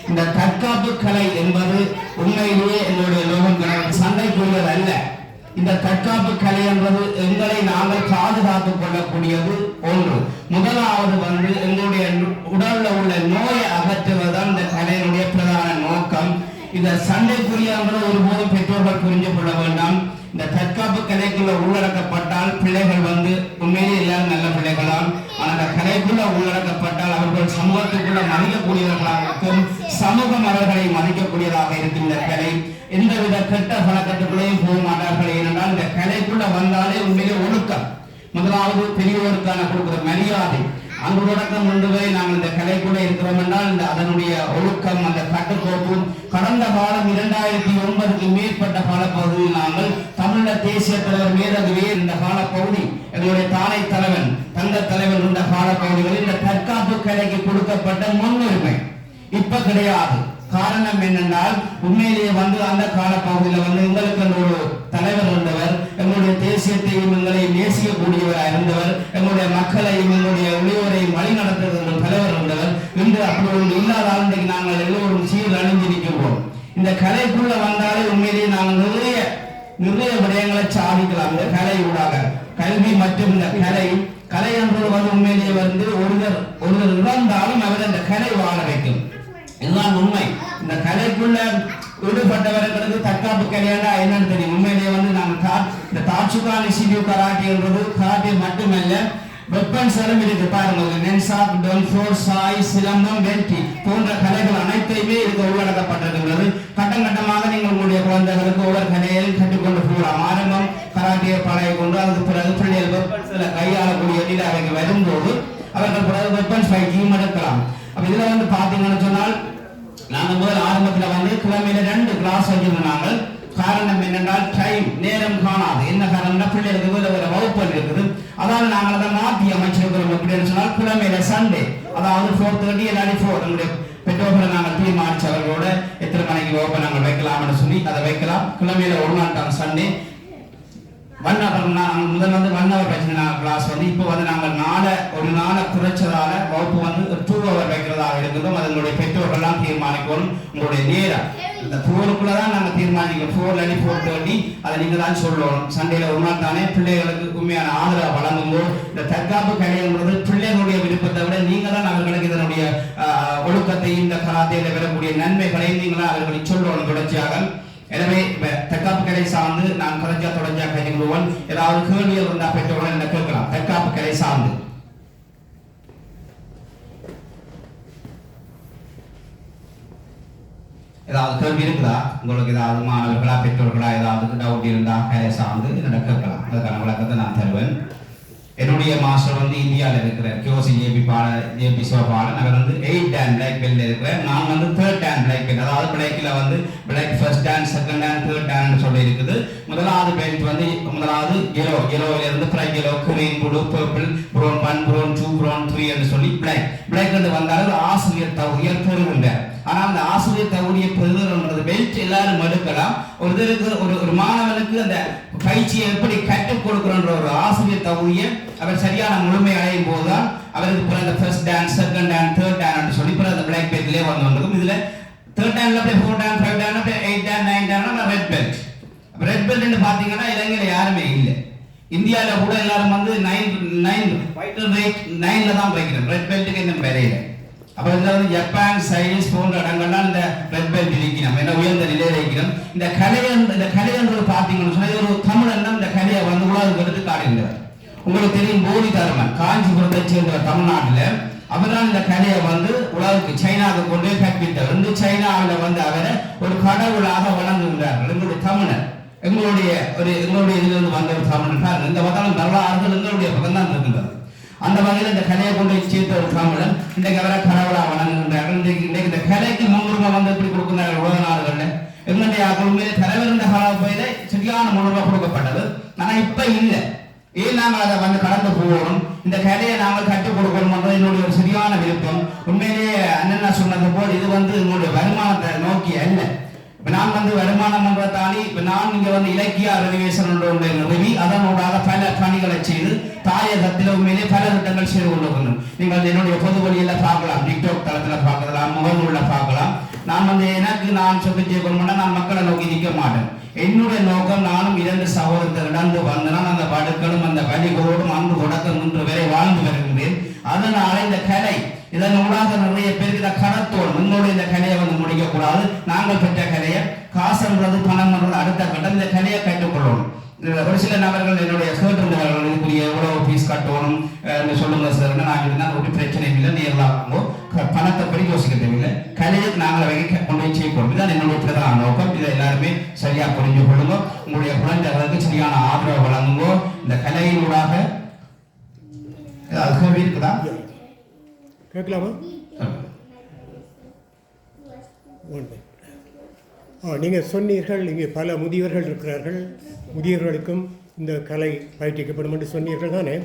இந்த தற்காப்பு கலை என்பது உண்மையிலேயே என்னுடைய லோகம் சண்டைக்குரியது அல்ல. இந்த தற்காப்பு கலை என்பது எங்களை நாங்கள் பாதுகாத்துக் கொள்ளக்கூடியது ஒன்று. முதலாவது எங்களுடைய உடல்ல உள்ள நோயை அகற்றுவதுதான் இந்த கலையினுடைய பிரதான நோக்கம். இந்த சண்டைக்குரிய ஒருபோதும் பெற்றோர்கள் புரிஞ்சு கொள்ள வேண்டாம். இந்த தற்காப்பு கலைக்குள்ள உள்ளடக்கப்பட்டால் பிள்ளைகள் உண்மையிலே எல்லாரும் நல்ல பிள்ளைகளாம். ஆனால் அந்த கலைக்குள்ள உள்ளடக்கப்பட்டால் அவர்கள் சமூகத்துக்குள்ள மதிக்கக்கூடியவர்களாகவும் சமூகம் அவர்களை மதிக்கக்கூடியதாக இருக்கின்ற கலை. எந்தவித கெட்ட பழக்கத்துக்குள்ளேயும் போக மாட்டார்கள். ஏனென்றால் இந்த கலைக்குள்ள வந்தாலே உண்மையிலே ஒழுக்கம். முதலாவது பெரியவருக்கான கொடுக்கிற மரியாதை அங்கு தொடக்கம் ஒன்று வரை நாங்கள் இந்த கலைக்குள்ள இருக்கிறோம் என்றால் அதனுடைய ஒழுக்கம் அந்த கட்டுக்கோப்பும் கடந்த காலம் 2009க்கு மேற்பட்ட காலப்பகுதியில் நாங்கள் தமிழக தேசிய தலைவர் மேதகுவே இந்த காலப்பகுதி எங்களுடைய தானை தலைவன் தங்க தலைவன் இந்த காலப்பகுதிகளில் இந்த தற்காப்பு கலைக்கு கொடுக்கப்பட்ட முன்னுரிமை இப்ப கிடையாது. காரணம் என்னென்றால் உண்மையிலேயே அந்த காலப்பகுதியில் எங்களுக்கு ஒரு தலைவர் இருந்தவர், எங்களுடைய தேசியத்தையும் எங்களை நேசிக்கக்கூடியவராக இருந்தவர், எங்களுடைய மக்களையும் எங்களுடைய உழைவரையும் வழி நடத்துகிற தலைவர் இருந்தவர். இன்று அப்படி ஒன்று இல்லாத இன்றைக்கு நாங்கள் எல்லோரும் சீர் அணிஞ்சிருக்கின்றோம். இந்த கலைக்குள்ள வந்தாலே உண்மையிலேயே நாங்கள் நிறைய விடயங்களை சாதிக்கலாம். இந்த கலை ஊடாக கல்வி மற்றும் இந்த கலை என்பது உண்மையிலேயே ஒருவர் இறந்தாலும் அவர் இந்த கலை வாழ வைக்கும். இதுதான் உண்மை. இந்த கலைக்குள்ள ஈடுபட்டவர்களுக்கு தற்காப்பு கலையா என்னன்னு தெரியும். உண்மையிலேயே நாங்கள் இந்த தாட்சுகான் இசிபியூ கராட்டே என்றது கராட்டே மட்டுமல்ல, வெப்பன்ஸ் எல்லாம் இருக்கு பாருங்க. நென்சாக், டொன்ஃபோர், சாய், சிலம்பம், வெற்றி போன்ற கலைகள் அனைத்தையுமே இதுக்கு உள்ளடக்கப்பட்டிருக்கிறது. கட்டம் கட்டமாக நீங்கள் உங்களுடைய குழந்தைகளுக்கு ஒவ்வொரு கலையையும் கற்றுக்கொண்டு போகலாம். ஆரம்பம் கராட்டியை பழகி கொண்டு அதுக்கு பிறகு பிள்ளைகள் வெப்பன்ஸ்ல கையாளக்கூடிய அவைக்கு வரும்போது அவர்கள் பிறகு வெப்பன்ஸ் பயிற்சியும் எடுக்கலாம். அப்ப இதுல பாத்தீங்கன்னு சொன்னால் நாங்கள் முதல் ஆரம்பத்தில் கிழமையில 2 கிளாஸ் வச்சிருந்தாங்க. காரணம் என்னென்றால் டைம் நேரம் காணாது. என்ன காரணம்னா பிள்ளைகளுக்கு ஒரு வகுப்பு இருக்குது. அதாவது நாங்கள் அதை மாற்றி அமைச்சிருக்கிறோம். அப்படின்னு சொன்னால் கிழமையில சண்டே, அதாவது 4:30 இல்லாட்டி 4 நம்முடைய பெற்றோர்களை நாங்கள் தீர்மானிச்சவர்களோட எத்தனை மணிக்கு வகுப்பை நாங்கள் வைக்கலாம்னு சொல்லி அதை வைக்கலாம். கிழமையில ஒரு நாள் தான் சண்டே. முதல் 1 hour வச்சு கிளாஸ் இப்போ நாங்கள் ஒரு நாளை குறைச்சதால வகுப்பு 2 hour வைக்கிறதாக இருக்கிறோம். அதனுடைய பெற்றோர்கள்லாம் தீர்மானிக்கணும். உங்களுடைய நேரம் இந்த 4க்குள்ளதான் நாங்கள் தீர்மானிக்கிறோம். 4 இல்லாட்டி 4:30 அதை நீங்க தான் சொல்லணும். சண்டையில ஒரு நாள் தானே பிள்ளைகளுக்கு உண்மையான ஆதரவு வழங்கும்போது இந்த தற்காப்பு கலை என்பது பிள்ளைகளுடைய விருப்பத்தை விட நீங்க தான் அவர்களுக்கு இதனுடைய ஒழுக்கத்தையும் இந்த கராத்தையில பெறக்கூடிய நன்மைகளையும் நீங்களாம் அவர்களுக்கு சொல்லணும் தொடர்ச்சியாக. எனவே தற்காப்பு கலை சார்ந்து நான் தொடர்ச்சியா கைவிடுவோம். ஏதாவது கேள்விகள் இருந்தா பெற்றோர்கள் என்ன கேட்கலாம். தற்காப்பு கலை சார்ந்து ஏதாவது கேள்வி இருக்குதா உங்களுக்கு? ஏதாவது மாணவர்களா பெற்றோர்களா ஏதாவது டவுட் இருந்தா கலை சார்ந்து என்னோட கேட்கலாம். அதுக்கான விளக்கத்தை நான் தருவேன். என்னுடைய மாஸ்டர் இந்தியாவில் இருக்கிற கியோசி ஜேபி சோபாலன். அவர் 8 dan பிளாக் பெல்ட் இருக்கிறார். நான் 3rd dan பிளாக் பெல்ட். அதாவது பிளாக்ல black first dan, second dan, third dan சொல்லி இருக்குது. முதலாவது பெல்ட் முதலாவது yellow இருந்து bright yellow, green, blue, purple, brown 1, brown 2, brown 3 என்று சொல்லி பிளாக் வந்தாலும் ஆசிரியர் தகுதியால் பெறுகின்றார். ஆனால் அந்த ஆசிரியர் தகுதியை பெறுகிறது பெல்ட் எல்லாரும் எடுக்கலாம். ஒரு மாணவனுக்கு அந்த பயிற்சியை எப்படி கற்றுக் கொடுக்கிறன்ற ஒரு ஆசிரியர் தகுதியை அவர் சரியான முழுமை அடையும் போதுதான் அவருக்கு பிறந்த first dan, second dan, third dan சொல்லி அந்த பிளாக் பெல்ட்லேயே வந்துருக்கும். இதுல 3rd டான்ல 4 dan, 5 dan, 8 dan, 9 dan red belt. Red belt பாத்தீங்கன்னா இலங்கையில யாருமே இல்லை. இந்தியாவில கூட எல்லாரும் 9ல தான் வைக்கிறோம். ரெட் பெல்ட்டுக்கு இன்னும் வரையில. அப்ப ஜப்பான், சைனீஸ் போன்ற இடங்கள்லாம் இந்த ரெட் பெல்ட் இருக்கிறோம். என்ன உயர்ந்த நிலையில இருக்கிறோம். இந்த கலையன்று பாத்தீங்கன்னு சொன்னா ஒரு தமிழன் இந்த கலையை உலகம் எடுத்து காட்டுகிறார். உங்களுக்கு தெரியும் போதி தர்மன் காஞ்சிபுரத்தை சேர்ந்த தமிழ்நாட்டில் அவர்தான் இந்த கலையை உலகுக்கு சைனாவுக்கு கொண்டு கற்பித்தவர். சைனாவில் அவரை ஒரு கடவுளாக வழங்குகின்றார்கள். எங்களுடைய தமிழர் எங்களுடைய இதிலிருந்து வந்த ஒரு தமிழன். இந்த வகையில் வரலாறுகள் எங்களுடைய பக்கம் தான் இருக்கின்றது. அந்த வகையில் இந்த கலையை கொண்டு சேர்த்த ஒரு தமிழன் இன்றைக்கு அவரை கடவுளாக வழங்குகின்றார்கள். இன்றைக்கு இந்த கலைக்கு முன்னுரிமை எப்படி கொடுக்கிறார்கள் உலக நாடுகள்ல. எங்களுடைய உண்மையிலே தலைவர் இந்த காலப்பயில சரியான முன்னுரிமை கொடுக்கப்பட்டது. ஆனா இப்ப இல்லை. ஏன் நாங்கள் அதை கடந்து போகணும், இந்த கலையை நாங்கள் கற்றுக் கொடுக்கணும் என்னுடைய ஒரு சரியான விருப்பம். உண்மையிலேயே அண்ணன் சொன்னது போல் இது என்னுடைய வருமானத்தை நோக்கி அல்ல. இப்ப நான் வருமானம் தாண்டி இப்ப நான் இங்க இலக்கிய அறிவேசன் நிறுவி அதனூடாக பல பணிகளை செய்து தாயகத்தில் உண்மையிலே பல திட்டங்கள் செய்து கொண்டிருக்கணும். நீங்கள் என்னுடைய பொது வழியில பார்க்கலாம், டிக்டாக் தளத்துல பார்க்கலாம், முகநூல்ல பார்க்கலாம். நான் எனக்கு நான் சொல்லி செய்யணும்னா நான் மக்களை நோக்கி நிற்க மாட்டேன். என்னுடைய நோக்கம் நானும் 2 சகோதரர்கள் இழந்து வந்தனால் அந்த வடுக்களும் அந்த வலிகளோடும் அன்று தொடக்கம் இன்று வரை வாழ்ந்து வருகின்றேன். அதனால இந்த கலை இதன் ஊடாக நிறைய பேருக்கு இந்த கடத்தோடு முன்னோடு இந்த கலையை முடிக்கக்கூடாது. நாங்கள் பெற்ற கலையை காசுன்றது பணம் அடுத்த கட்டம் இந்த கலையை கற்றுக்கொள்ளணும். ஒரு சில நபர்கள் என்னுடைய கேட்டிருந்தவர்கள் இதுக்குரிய எவ்வளவு ஃபீஸ் கட்டணும் சொல்லுங்க சார். நாங்கள் ஒரு பிரச்சனை இல்லை, நேரலாகும் பணத்தை படி யோசிக்க தேவையில்லை, கலையை நாங்கள் வைக்க கொண்டு போய் செய்யணும். இதுதான் என்னுடைய பிரதான நோக்கம். இதை எல்லாருமே சரியா புரிஞ்சு கொள்ளுங்க. உங்களுடைய குழந்தைகளுக்கு சரியான ஆதரவு வழங்குங்கோ. இந்த கலையினூடாக கேள்வி இருக்குதா? கேட்கலாமா? நீங்கள் சொன்னீர்கள் இங்கே பல முதியவர்கள் இருக்கிறார்கள், முதியவர்களுக்கும் இந்த கலை பயிற்சிக்கப்படும் என்று சொன்னீர்கள் தானே?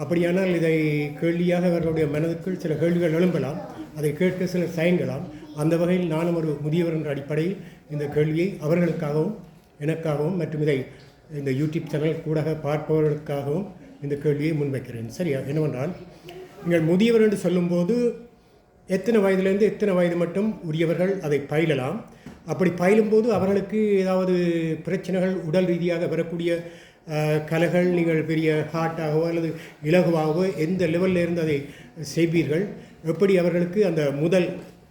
அப்படியானால் இதை கேள்வியாக அவர்களுடைய மனதுக்குள் சில கேள்விகள் எழும்பலாம், அதை கேட்க சிலர் தயங்கலாம். அந்த வகையில் நானும் ஒரு முதியவர் என்ற அடிப்படையில் இந்த கேள்வியை அவர்களுக்காகவும் எனக்காகவும் மற்றும் இதை இந்த யூடியூப் சேனல் கூடாக பார்ப்பவர்களுக்காகவும் இந்த கேள்வியை முன்வைக்கிறேன். சரியா? என்னவென்றால், நீங்கள் முதியவர் என்று சொல்லும்போது எத்தனை வயதிலிருந்து எத்தனை வயது மட்டும் உரியவர்கள் அதை பயிலலாம்? அப்படி பயிலும்போது அவர்களுக்கு ஏதாவது பிரச்சனைகள் உடல் ரீதியாக வரக்கூடிய கலைகள் நீங்கள் பெரிய ஹார்ட்டாகவோ அல்லது இலகுவாகவோ எந்த லெவலில் இருந்து அதை செய்வீர்கள்? எப்படி அவர்களுக்கு அந்த முதல்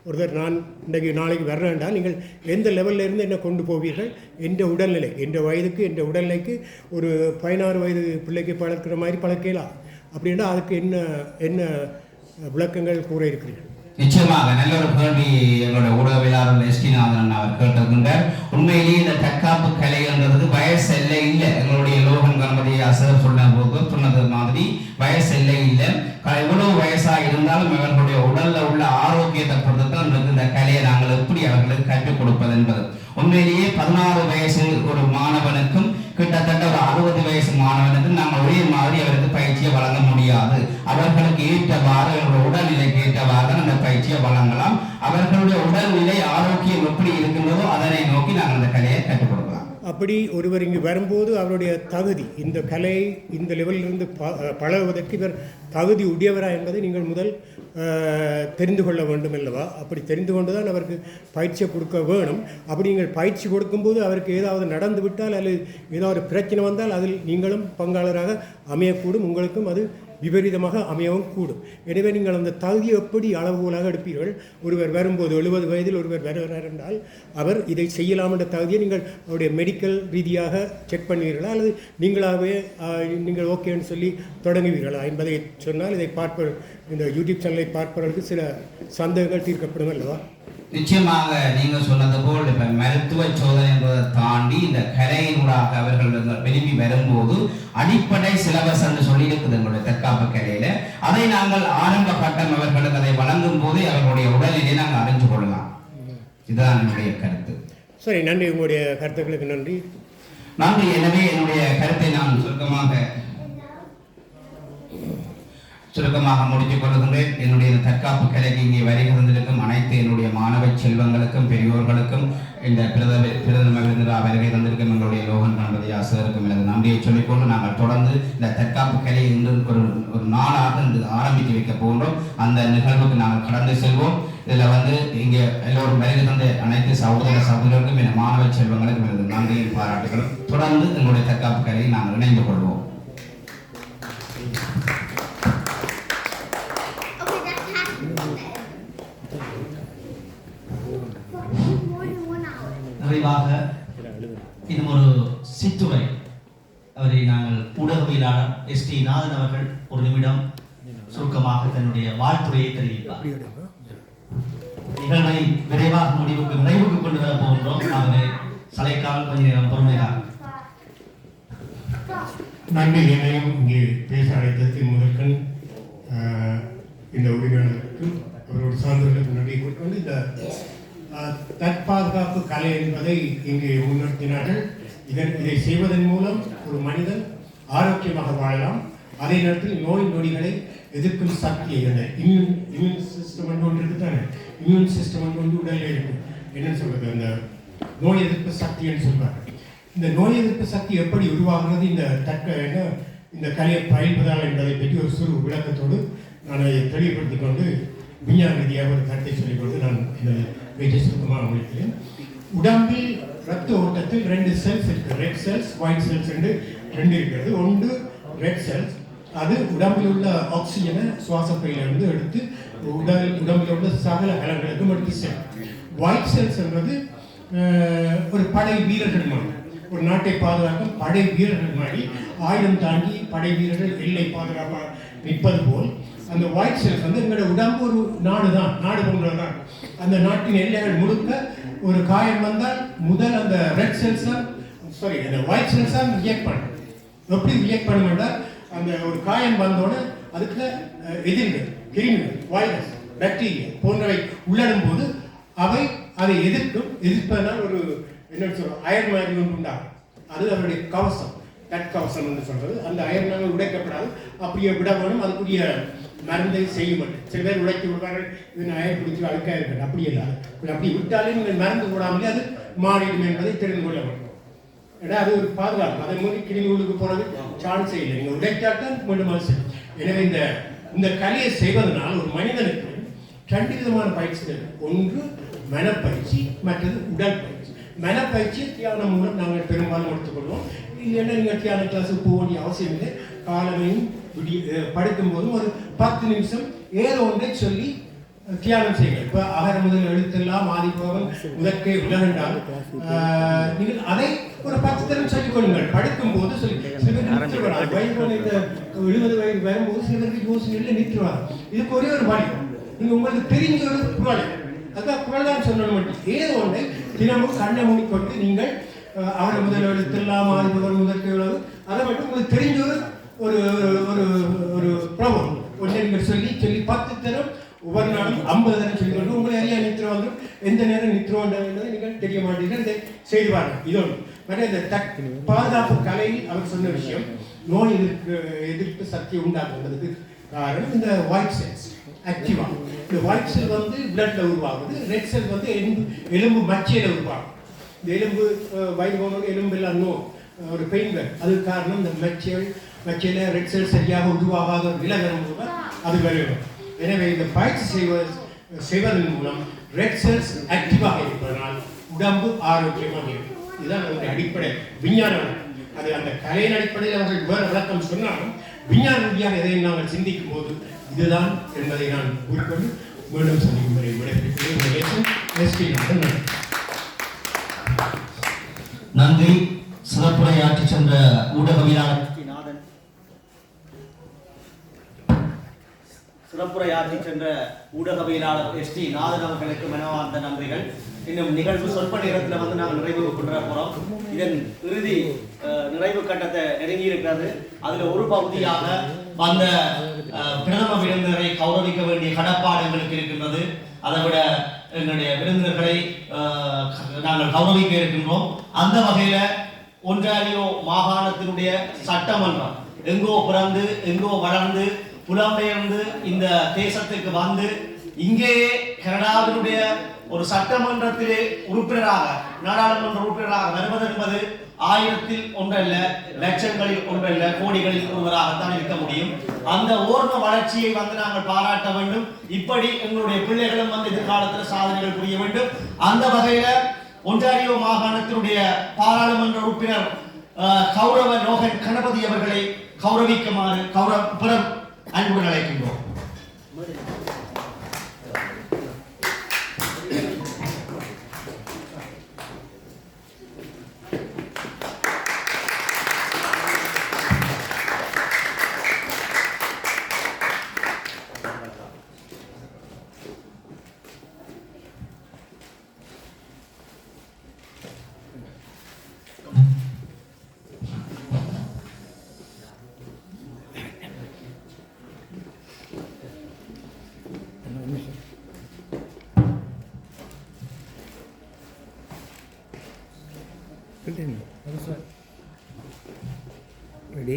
ஒருத்தர் நான் இன்றைக்கு நாளைக்கு வர்றேன்டால் நீங்கள் எந்த லெவலில் இருந்து என்ன கொண்டு போவீர்கள்? என்ற உடல்நிலை, என்ற வயதுக்கு என்ற உடல்நிலைக்கு ஒரு 16 வயது பிள்ளைக்கு பழக்கிற மாதிரி பழக்கலாம் அப்படின்னா அதுக்கு என்ன என்ன விளக்கங்கள் கூற இருக்கிறீர்கள்? நிச்சயமாக நல்ல ஒரு கேள்வி எங்களுடைய ஊடகவியலாளர் எஸ்டிநாதன் அவர் கேட்டிருக்கின்றார். உண்மையிலேயே இந்த தற்காப்பு கலை என்றது வயசு எல்லை இல்லை. எங்களுடைய லோகன் கணபதி அசர் சொன்னது மாதிரி வயசு எல்லை இல்லை. எவ்வளவு வயசா இருந்தாலும் அவர்களுடைய உடல்ல உள்ள ஆரோக்கியத்தை பொறுத்துதான் இந்த கலையை நாங்கள் எப்படி அவர்களுக்கு கற்றுக் கொடுப்பது என்பது. உண்மையிலேயே 16 வயசு ஒரு மாணவனுக்கும் கிட்டத்தட்ட ஒரு 60 வயசு மாணவனுக்கும் நாங்கள் ஒரே மாதிரி அவருக்கு பயிற்சியை வழங்க முடியாது. அவர்களுக்கு ஏற்றவாறு அவர்களுடைய உடல்நிலைக்கு ஏற்றவாறு அந்த பயிற்சியை வழங்கலாம். அவர்களுடைய உடல்நிலை ஆரோக்கியம் எப்படி இருக்கின்றதோ அதனை நோக்கி நாங்கள் அந்த கலையை கற்றுக் கொடுக்கலாம். அப்படி ஒருவர் இங்கு வரும்போது அவருடைய தகுதி, இந்த கலை இந்த லெவலிலிருந்து பழகுவதற்கு இவர் தகுதி உடையவரா என்பதை நீங்கள் முதல் தெரிந்து கொள்ள வேண்டும் அல்லவா? அப்படி தெரிந்து கொண்டு தான் அவருக்கு பயிற்சியை கொடுக்க வேணும். அப்படி நீங்கள் பயிற்சி கொடுக்கும்போது அவருக்கு ஏதாவது நடந்து விட்டால் அல்லது ஏதாவது பிரச்சனை வந்தால் அதில் நீங்களும் பங்காளராக அமையக்கூடும், உங்களுக்கும் அது விபரீதமாக அமையவும் கூடும். எனவே நீங்கள் அந்த தகுதியை எப்படி அளவுகோலாக எடுப்பீர்கள்? ஒருவர் வரும்போது 70 வயதில் ஒருவர் வருகிறார் என்றால் அவர் இதை செய்யலாம் என்ற தகுதியை நீங்கள் அவருடைய மெடிக்கல் ரீதியாக செக் பண்ணுவீர்களா அல்லது நீங்களாகவே நீங்கள் ஓகேன்னு சொல்லி தொடங்குவீர்களா என்பதை சொன்னால் இதை இந்த யூடியூப் சேனலை பார்ப்பவர்களுக்கு சில சந்தேகங்கள் தீர்க்கப்படும் அல்லவா? நிச்சயமாக நீங்க சொன்னது போல் இப்ப மருத்துவ சோதனை என்பதை தாண்டி இந்த கலையினூடாக அவர்கள் விரும்பி வரும்போது அடிப்படை சிலபஸ் என்று சொல்லி இருக்குது எங்களுடைய தற்காப்பு கலையில. அதை நாங்கள் ஆரம்ப கட்டம் அவர்களுக்கு அதை வழங்கும் போது அவர்களுடைய உடலிலே நாங்கள் அறிஞ்சு கொள்ளலாம். இதுதான் என்னுடைய கருத்து. சரி, நன்றி. உங்களுடைய கருத்துக்களுக்கு நன்றி. எனவே என்னுடைய கருத்தை நான் சுருக்கமாக முடித்துக் கொள்கின்றேன். என்னுடைய தற்காப்பு கலைக்கு இங்கே வருகின்றிருக்கும் அனைத்து என்னுடைய மாணவ செல்வங்களுக்கும் பெரியோர்களுக்கும் இந்த பிரதம விருந்தினராக வருகை தந்திருக்கும் எங்களுடைய லோகன் கணபதி ஆசிரியருக்கும் எனது நன்றியை சொல்லிக்கொண்டு நாங்கள் தொடர்ந்து இந்த தற்காப்பு கலை இன்று ஒரு நாளாக இன்று ஆரம்பித்து வைக்க போகின்றோம். அந்த நிகழ்வுக்கு நாங்கள் கடந்து செல்வோம். இதில் இங்கே எல்லோரும் வருகை தந்த அனைத்து சகோதரர்களுக்கும் என் மாணவ செல்வங்களுக்கும் எனது நன்றியின் பாராட்டுகளும். தொடர்ந்து எங்களுடைய தற்காப்பு கலையை நாங்கள் இணைந்து கொள்வோம். நிறைவாக இன்னும் ஒரு சிற்றுரை அவரை நாங்கள் ஊடகவியலாளர் எஸ்டி நாதன் அவர்கள் ஒரு நிமிடம் சுருக்கமாக தன்னுடைய வாழ்த்துறையை தெரிவிப்பார். நிகழ்வை விரைவாக நிறைவுக்கு கொண்டு வர போகின்றோம். அவரை சளைக்காமல் கொஞ்ச நேரம் பொறுமையாக. நன்றி. என்னையும் இங்கே பேச அழைத்ததற்கு முதற்கண் இந்த உரிமையாளருக்கும் அவரோட சார்ந்தவர்களுக்கு நன்றி கூறிக்கொண்டு இந்த தற்பாதுகாப்பு கலை என்பதை இங்கே முன்னிறுத்தினார்கள். இதை செய்வதன் மூலம் ஒரு மனிதன் ஆரோக்கியமாக வாழலாம். அதே நேரத்தில் நோய் நொடிகளை எதிர்க்கும் சக்தியை இம்யூன் சிஸ்டம் ஒன்று இருக்குதானே, இம்யூன் சிஸ்டம் ஒன்று உடலில் இருக்கு. என்னன்னு சொல்றது, அந்த நோய் எதிர்ப்பு சக்தின்னு சொல்வாங்க. இந்த நோய் எதிர்ப்பு சக்தி எப்படி உருவாகிறது இந்த கலையை பயில்வதால் என்பதை பற்றி ஒரு சிறு விளக்கத்தோடு நான் அதை தெளிவுபடுத்திக் கொண்டு விஞ்ஞான ரீதியாக ஒரு கருத்தை சொல்லிக்கொண்டு நான் இந்த பேச்சை சுருக்கமாக முடிக்கிறேன். உடம்பில் இரத்த ஓட்டத்தில் 2 செல்ஸ் இருக்கு, ரெட் செல்ஸ் ஒயிட் செல்ஸ் என்று 2 இருக்கிறது. ஒன்று ரெட் செல்ஸ், அது உடம்பில் உள்ள ஆக்சிஜனை சுவாசப்பையிலிருந்து எடுத்து உடம்பில் உள்ள சகல கலங்களுக்கும் எடுத்து செல்லும். ஒயிட் செல்ஸ் என்பது ஒரு படை வீரர்கள் மாதிரி, ஒரு நாட்டை பாதுகாக்கும் படை வீரர்கள் மாதிரி ஆயுதம் தாங்கி படை வீரர்கள் எல்லை பாதுகாப்பாக நிற்பது போல் அந்த ஒயிட் செல்ஸ் வந்து எங்களோட உடம்பு ஒரு நாடு தான், நாடு போன்றதுதான். அந்த நாட்டின் எல்லைகள் முழுக்க ஒரு காயம் வந்தால் முதல் அந்த ரெட் செல்ஸ் தான் அந்த ஒயிட் செல்ஸ் தான் ரியாக்ட் பண்ணும். எப்படி ரியாக்ட் பண்ணும் என்றால், அந்த ஒரு காயம் வந்தோடனே அதுக்கு எதிரிகள், கிருமிகள், வைரஸ், பாக்டீரியா போன்றவை உள்ளடும் போது அவை அதை எதிர்ப்பதனால் ஒரு என்னன்னு சொல்றோம் அயர் மாதிரி ஒன்று உண்டாகும். அது அவருடைய கவசம், கவசம் என்று சொல்றது. அந்த அயர்னால உடைக்கப்படாது, அப்படியே விட வேணும், அதுக்குரிய மருந்தை செய்ய மாட்டேன். சில பேர் உழைத்து விடுவார்கள், இது அயர் பிடிச்சி அழுக்காக இருக்கட்டும், அப்படி இல்லை. அப்படி விட்டாலே நீங்கள் மருந்து போடாமலே அது மாறிடும் என்பதை தெரிந்து கொள்ள வேண்டும். ஏன்னா அது ஒரு பாதுகாப்பு. அதன் மூலம் கிருமிகளுக்கு போனது சான்ஸே இல்லை. நீங்கள் உடைத்தாட்டம் மீண்டும் அது செய்யும். எனவே இந்த கலையை செய்வதனால் ஒரு மனிதனுக்கு 2 விதமான பயிற்சிகள். ஒன்று மனப்பயிற்சி, மற்றது உடற்பயிற்சி. மனப்பயிற்சி தியானம் மூலம் நாங்கள் பெரும்பாலும் எடுத்துக்கொள்வோம். இல்லைன்னா நீங்கள் தியான கிளாஸுக்கு போக வேண்டிய அவசியம் இல்லை. காலையும் படுக்கும் போதும் ஒரு 10 நிமிஷம் ஏதோ ஒன்றை சொல்லி தியானம் செய்யுங்கள். இப்போ அகர முதல் எழுத்தெல்லாம் ஆதிபவன் முதற்கே உலகென்றால் நீங்கள் அதை ஒரு 10 தரம் சொல்லிக் கொள்ளுங்கள். படுக்கும் போது சொல்லி சில பேர் நிறுத்துவார். வயது இந்த 70 வயது வரும்போது சில பேருக்கு யோசனையில் நிறுத்துவார். இதுக்கு ஒரே ஒரு வழி, நீங்கள் உங்களுக்கு தெரிஞ்ச ஒரு குரல், அதான் குரல் தான் சொல்லணும் மட்டும். ஏதோ ஒன்றை தினமும் கண்ணை மூடிக்கொண்டு நீங்கள் அவரை முதல் எழுத்தெல்லாம் ஆதிபவன் முதற்கே உலகம், அதை மட்டும் உங்களுக்கு தெரிஞ்ச ஒரு ஒரு ஒரு பிரபம் ஒன்றை நீங்கள் சொல்லி 10 தரம் ஒவ்வொரு நாளும் 50 தரம் சொல்லிக்கொண்டு உங்களை அறியா நித்திரம் வந்துடும். எந்த நேரம் நித்திரம் என்பதை நீங்கள் தெரிய மாட்டீர்கள். இதை செய்வார்கள். இதோடு மற்ற இந்த பாதுகாப்பு கலையில் அவர் சொன்ன விஷயம், நோய் எதிர்ப்பு சக்தியை உண்டாக்குவதற்கு காரணம் இந்த ஒயிட் செல்ஸ் ஆக்டிவா. இந்த ஒயிட் செல் வந்து பிளட்ல உருவாகுது, ரெட் செல் வந்து எலும்பு மச்சையில உருவாகும். இந்த எலும்பு வயது போனோட எலும்பு எல்லாம் ஒரு பெயின்கள், அதுக்கு காரணம் இந்த மச்சையில ரெட் செல் சரியாக உருவாகாத நிலை வரும்போது அது வரும். எனவே இந்த பயிற்சி செய்வதன் மூலம் ரெட் செல்ஸ் ஆக்டிவாக இருப்பதனால் உடம்பு ஆரோக்கியமாக இருக்கும். இதுதான் நம்முடைய அடிப்படை விஞ்ஞானம். அது அந்த கலையின் அடிப்படையில் அவர்கள் வேறு விளக்கம் சொன்னாலும் விஞ்ஞான ரீதியாக எதை நாங்கள் சிந்திக்கும் போது இதுதான் என்பதை நான் கூறிக்கொண்டு மீண்டும் சந்திக்கும் வரை விடைபெறுகிறேன். நன்றி. சிறப்புரையாற்றி சென்ற ஊடகவியலாளர் சிறப்புரையாற்றி சென்ற ஊடகவியலாளர் எஸ்டி நாதன் அவர்களுக்கு மனமார்ந்த நன்றிகள். இன்னும் நிகழ்வு சொற்ப நேரத்தில் வந்து நாங்கள் நிறைவு கொண்டு போகிறோம். இதன் இறுதி நிறைவு கட்டத்தை நெருங்கி இருக்கிறது. அதில் ஒரு பகுதியாக வந்த பிரதம விருந்தினரை கௌரவிக்க வேண்டிய கடப்பாடுகளுக்கு இருக்கின்றது. அதை விட எங்களுடைய விருந்தினர்களை நாங்கள் கௌரவிக்க இருக்கின்றோம். அந்த வகையில ஒன்றாரியோ மாகாணத்தினுடைய சட்டமன்றம் எங்கோ பிறந்து எங்கோ வளர்ந்து புலம்பெயர்ந்து இந்த தேசத்துக்கு வந்து இங்கேயே கனடாவினுடைய ஒரு சட்டமன்றத்திலே உறுப்பினராக, நாடாளுமன்ற உறுப்பினராக வருவது என்பது 1000-ல் ஒன்றல்ல, லட்சங்களில் ஒன்றல்ல, கோடிகளில் ஒருவராகத்தான் இருக்க முடியும். அந்த ஓர்ம வளர்ச்சியை வந்து நாங்கள் பாராட்ட வேண்டும். இப்படி எங்களுடைய பிள்ளைகளும் வந்து எதிர்காலத்தில் சாதனைகள் புரிய வேண்டும். அந்த வகையில ஒன்டாரியோ மாகாணத்தினுடைய பாராளுமன்ற உறுப்பினர் கௌரவ லோகன் கணபதி அவர்களை கௌரவிக்குமாறு அன்புடன் அழைக்கின்றோம். ரெடி?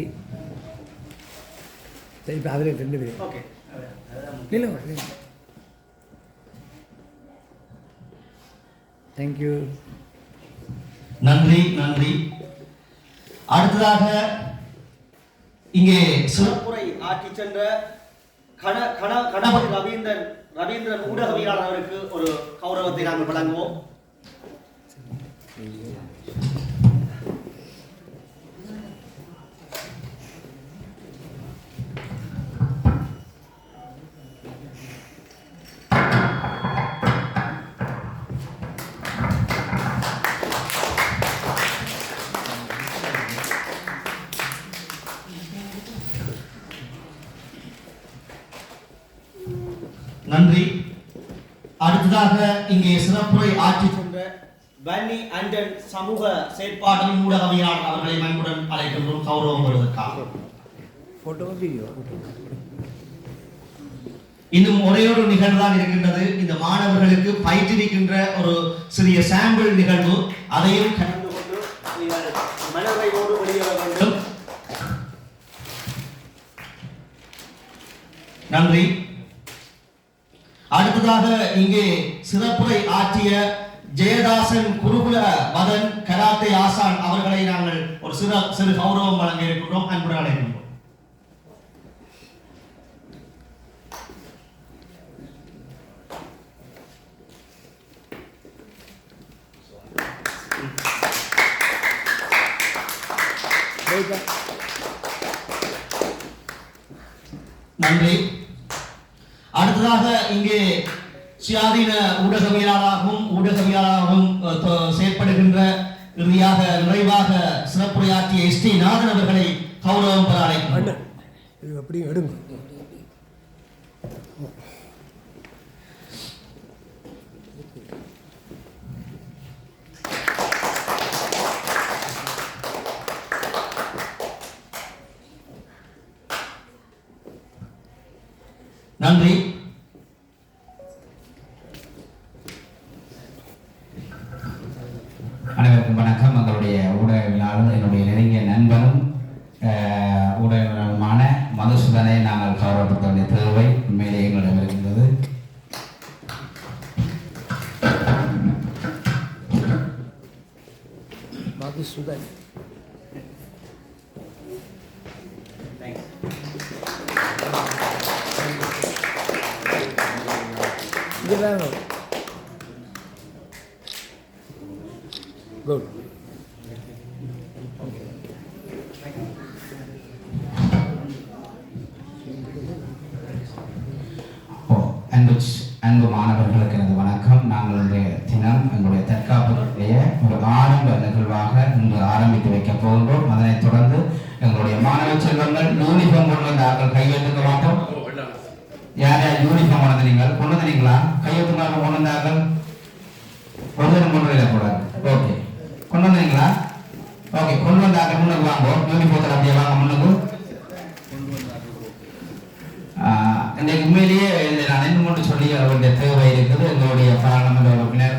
இப்போ அதில் 2 பேர். ஓகே. இல்லை, தேங்க்யூ. நன்றி நன்றி. அடுத்ததாக இங்கே சிறப்புரை ஆற்றி சென்ற கணபதி ரவீந்திரன் ஊடகவியலாளர் அவருக்கு ஒரு கௌரவத்தை நாங்கள் வழங்குவோம். நன்றி. அடுத்ததாக இங்கே சிறப்புரை ஆற்றி சென்ற வன்னி அண்டன் சமூக செயற்பாட்டின் ஊடகவியலாளர் அவர்களை மண்புடன் அழைக்கின்றோம் கௌரவம் பெறுவதற்காக. இன்னும் ஒரே ஒரு நிகழ்வு தான் இருக்கின்றது. இந்த மாணவர்களுக்கு பயிற்றுவிக்கின்ற ஒரு சிறிய சாம்பிள் நிகழ்வு, அதையும் கலந்து கொண்டு நீங்கள் மனதையோடு வெளியேற வேண்டும். நன்றி. அடுத்ததாக இங்கே சிறப்புரை ஆற்றிய ஜெயதாசன் குருகுல மதன் கராத்தே ஆசான் அவர்களை நாங்கள் ஒரு சிறு கௌரவம் வழங்க இருக்கின்றோம். அன்புடன் அழைக்கின்றோம். நன்றி. அடுத்ததாக இங்கே சுயாதீன ஊடகவியலாளராகவும் செயற்படுகின்ற இறுதியாக நிறைவாக சிறப்புரையாற்றிய எஸ்டி நாதன் அவர்களை கௌரவம் பெற அழைக்கின்றோம். அப்படி எடுங்க. நன்றி. அனைவருக்கும் வணக்கம். எங்களுடைய ஊடகவியலாளர் என்னுடைய நெருங்கிய நண்பரும் ஊடகவியலாளருமான மதுசூதனை நாங்கள் கௌரவப்படுத்த வேண்டிய தேவை உண்மையிலே எங்களிடம் இருக்கின்றது. மதுசூதன் Good. அன்பு மாணவர்களுக்கு எனது வணக்கம். நாங்கள் இன்றைய தினம் எங்களுடைய தற்காப்புடைய ஒரு ஆரம்ப நிகழ்வாக இன்று ஆரம்பித்து வைக்கப் போகின்றோம். அதனைத் தொடர்ந்து எங்களுடைய மாணவ செல்வங்கள் யூனிஃபார்ம் கொண்டு வந்தார்கள். கையெழுத்துக்க மாட்டோம். யார் யார் யூனிஃபார்ம் கொண்டு வந்தீங்களா? கையெழுத்துக்காக கொண்டு வந்தார்கள். ஒருத்தரும் கொண்டு வரக்கூடாது. ஓகே, கொண்டு வந்தீங்களா? ஓகே, கொண்டு வந்தார்கள். முன்னுக்கு வாங்க. யூனிஃபார்ம் அப்படியே வாங்க முன்னுக்கு. இன்றைக்கு உண்மையிலேயே நான் என்ன மட்டும் சொல்லி அவருடைய தேவை இருக்குது. எங்களுடைய பாராளுமன்ற உறுப்பினர்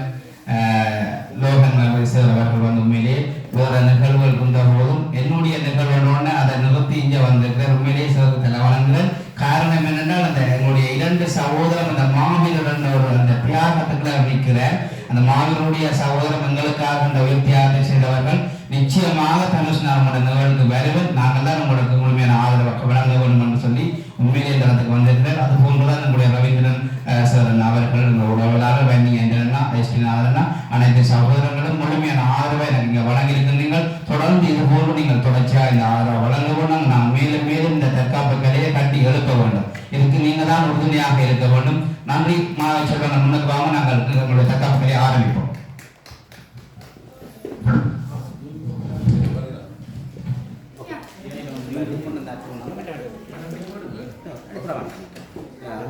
லோகன் அவர்கள் வந்து உண்மையிலேயே வேறு நிகழ்வுகள் இருந்த போதும் என்னுடைய நிகழ்வுகளோட அதை நிறுத்தி இங்கே வந்திருக்கிற உண்மையிலேயே சிறப்பு வழங்குகிறேன். காரணம் என்னென்றால் அந்த எங்களுடைய 2 சகோதரம் அந்த மாவீரன் ஒரு அந்த தியாகத்துக்குள்ள நிற்கிறார். அந்த மாவீரனுடைய சகோதரம் எங்களுக்காக அந்த உயிர் தியாகத்தை செய்தவர்கள். நிச்சயமாக தனுஷ் நம்முடைய நிகழ்வுக்கு வருவேன். நாங்கள் தான் உங்களுக்கு முழுமையான ஆதரவு வழங்க வேண்டும் என்று சொல்லி உண்மையிலே இந்த இடத்துக்கு வந்திருக்கிறார். அது போன்றுதான் நம்முடைய ரவீந்திரன் சரன் அவர்கள் உறவுகளாக வன்னி என்றா எஸ்டி நாதனா அனைத்து சகோதரர்களும் முழுமையான ஆதரவை எனக்கு இங்கே வழங்கியிருக்கின்றீர்கள். தொடர்ந்து இது போன்று நீங்கள் தொடர்ச்சியாக இந்த ஆதரவை வழங்க வேண்டும். நான் மேலும் மேலும் இந்த தற்காப்பு கலையை கட்டி எழுப்ப வேண்டும். இதுக்கு நீங்கள் தான் உறுதுணையாக இருக்க வேண்டும். நன்றி. செல்வங்கள் முன்னுக்கு வாங்க. நாங்கள் உங்களுடைய தற்காப்பு கலையை ஆரம்பிப்போம்.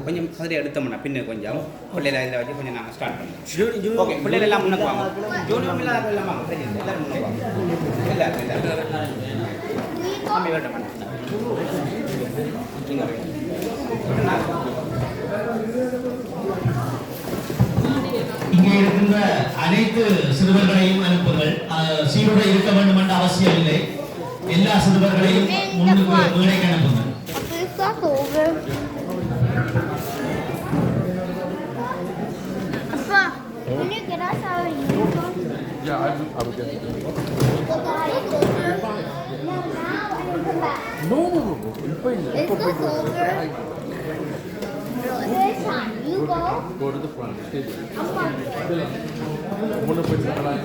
கொஞ்சம் சரி எடுத்தோம்னா பின்ன கொஞ்சம் பிள்ளைல இதில் வச்சு கொஞ்சம் நாங்கள் ஸ்டார்ட் பண்ணுவோம். ஓகே, பிள்ளைகள் எல்லாம் முன்னுக்கு வாங்க. ஜூனியம் இல்லாத எல்லாம் வாங்க. எல்லாரும் முன்னுக்கு வாங்க. எல்லாரும் ஆமாம் வேட்ட பண்ண இங்கே இருக்கின்ற அனைத்து சிறுவர்களையும் அனுப்புங்கள். சீருடை இருக்க வேண்டும் என்ற அவசியம் இல்லை. எல்லா சிறுவர்களையும் முன்னுக்கு மேடைக்கு அனுப்புங்கள். When you get us our uniform? Yeah, I would get it. No. It's not over. You go. Go to the front stage. Amma. முன்ன போய் நிக்கலாம்.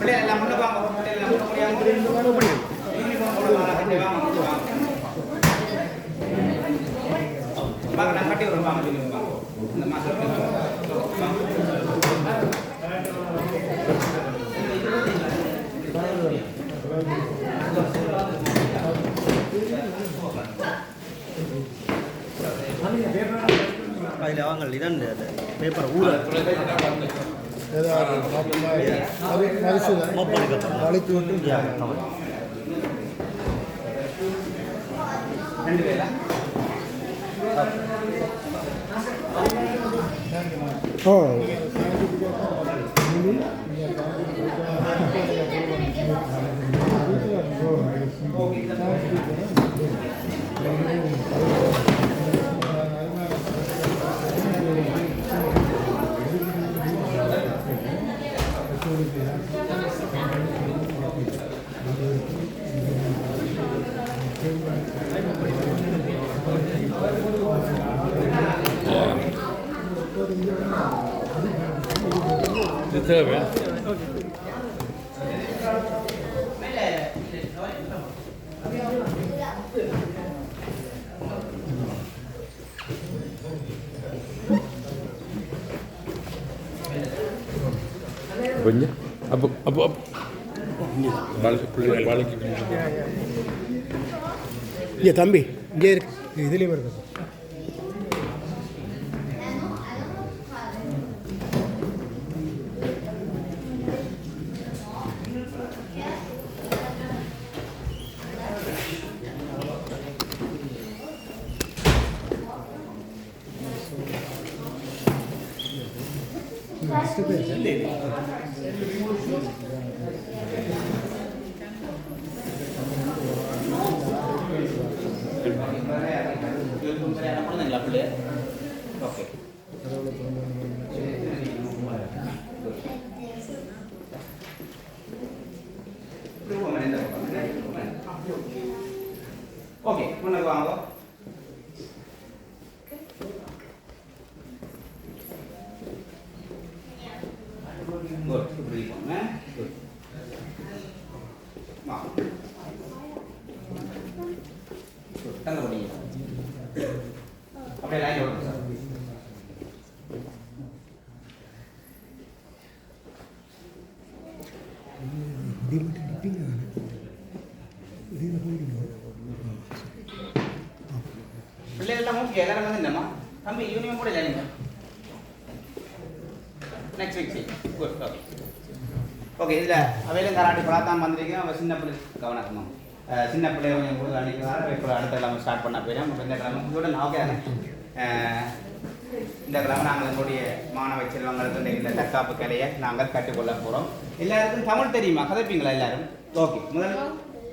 பிள்ளைகள் எல்லாம் முன்ன வாங்க. பிள்ளைகள் எல்லாம் முன்ன முடியாது. யூனிஃபார்ம் போடுவாங்க. வாங்க நான் கட்டி விடுறேன். வாங்க இந்த மாசம் அதில் வாங்க இதான் பேப்பர் ஊற ரெண்டு பேரா ஓ தேவை கொஞ்சம் அப்போ அப்போ வாழ்க்கை இங்கே தம்பி இங்கே இருக்கு இதுலேயும் இருக்கு ஓகே ஓகே முன்னாடி வாங்க குட் இப்படி போங்க குட் வா தங்க முடியும் அப்படியே லைன் ஓடுங்க சார் பிள்ளைகள் ஓகே எல்லாரும் வந்து என்னம்மா தம்பி யூனிஃபார்ம் கூட இல்லை நீங்கள் next week good okay okay இதில் அவையிலும் கராட்டி பழத்தான் வந்திருக்கேன் அவள் சின்ன பிள்ளை கவனக்கணும் சின்ன பிள்ளைய கொஞ்சம் കൂടുതൽ அடிக்கிறாரு இப்போ அடுத்த கிழமை ஸ்டார்ட் பண்ண போயிடும் இந்த கிழமை இதோட ஓகே இந்த கிழமை நாங்கள் எங்களுடைய மாணவ செல்வங்களுக்கு இந்த தற்காப்பு கலையை நாங்கள் கற்றுக்கொள்ள போகிறோம் எல்லாருக்கும் தமிழ் தெரியுமா கதைப்பீங்களா எல்லாரும் ஓகே முதல்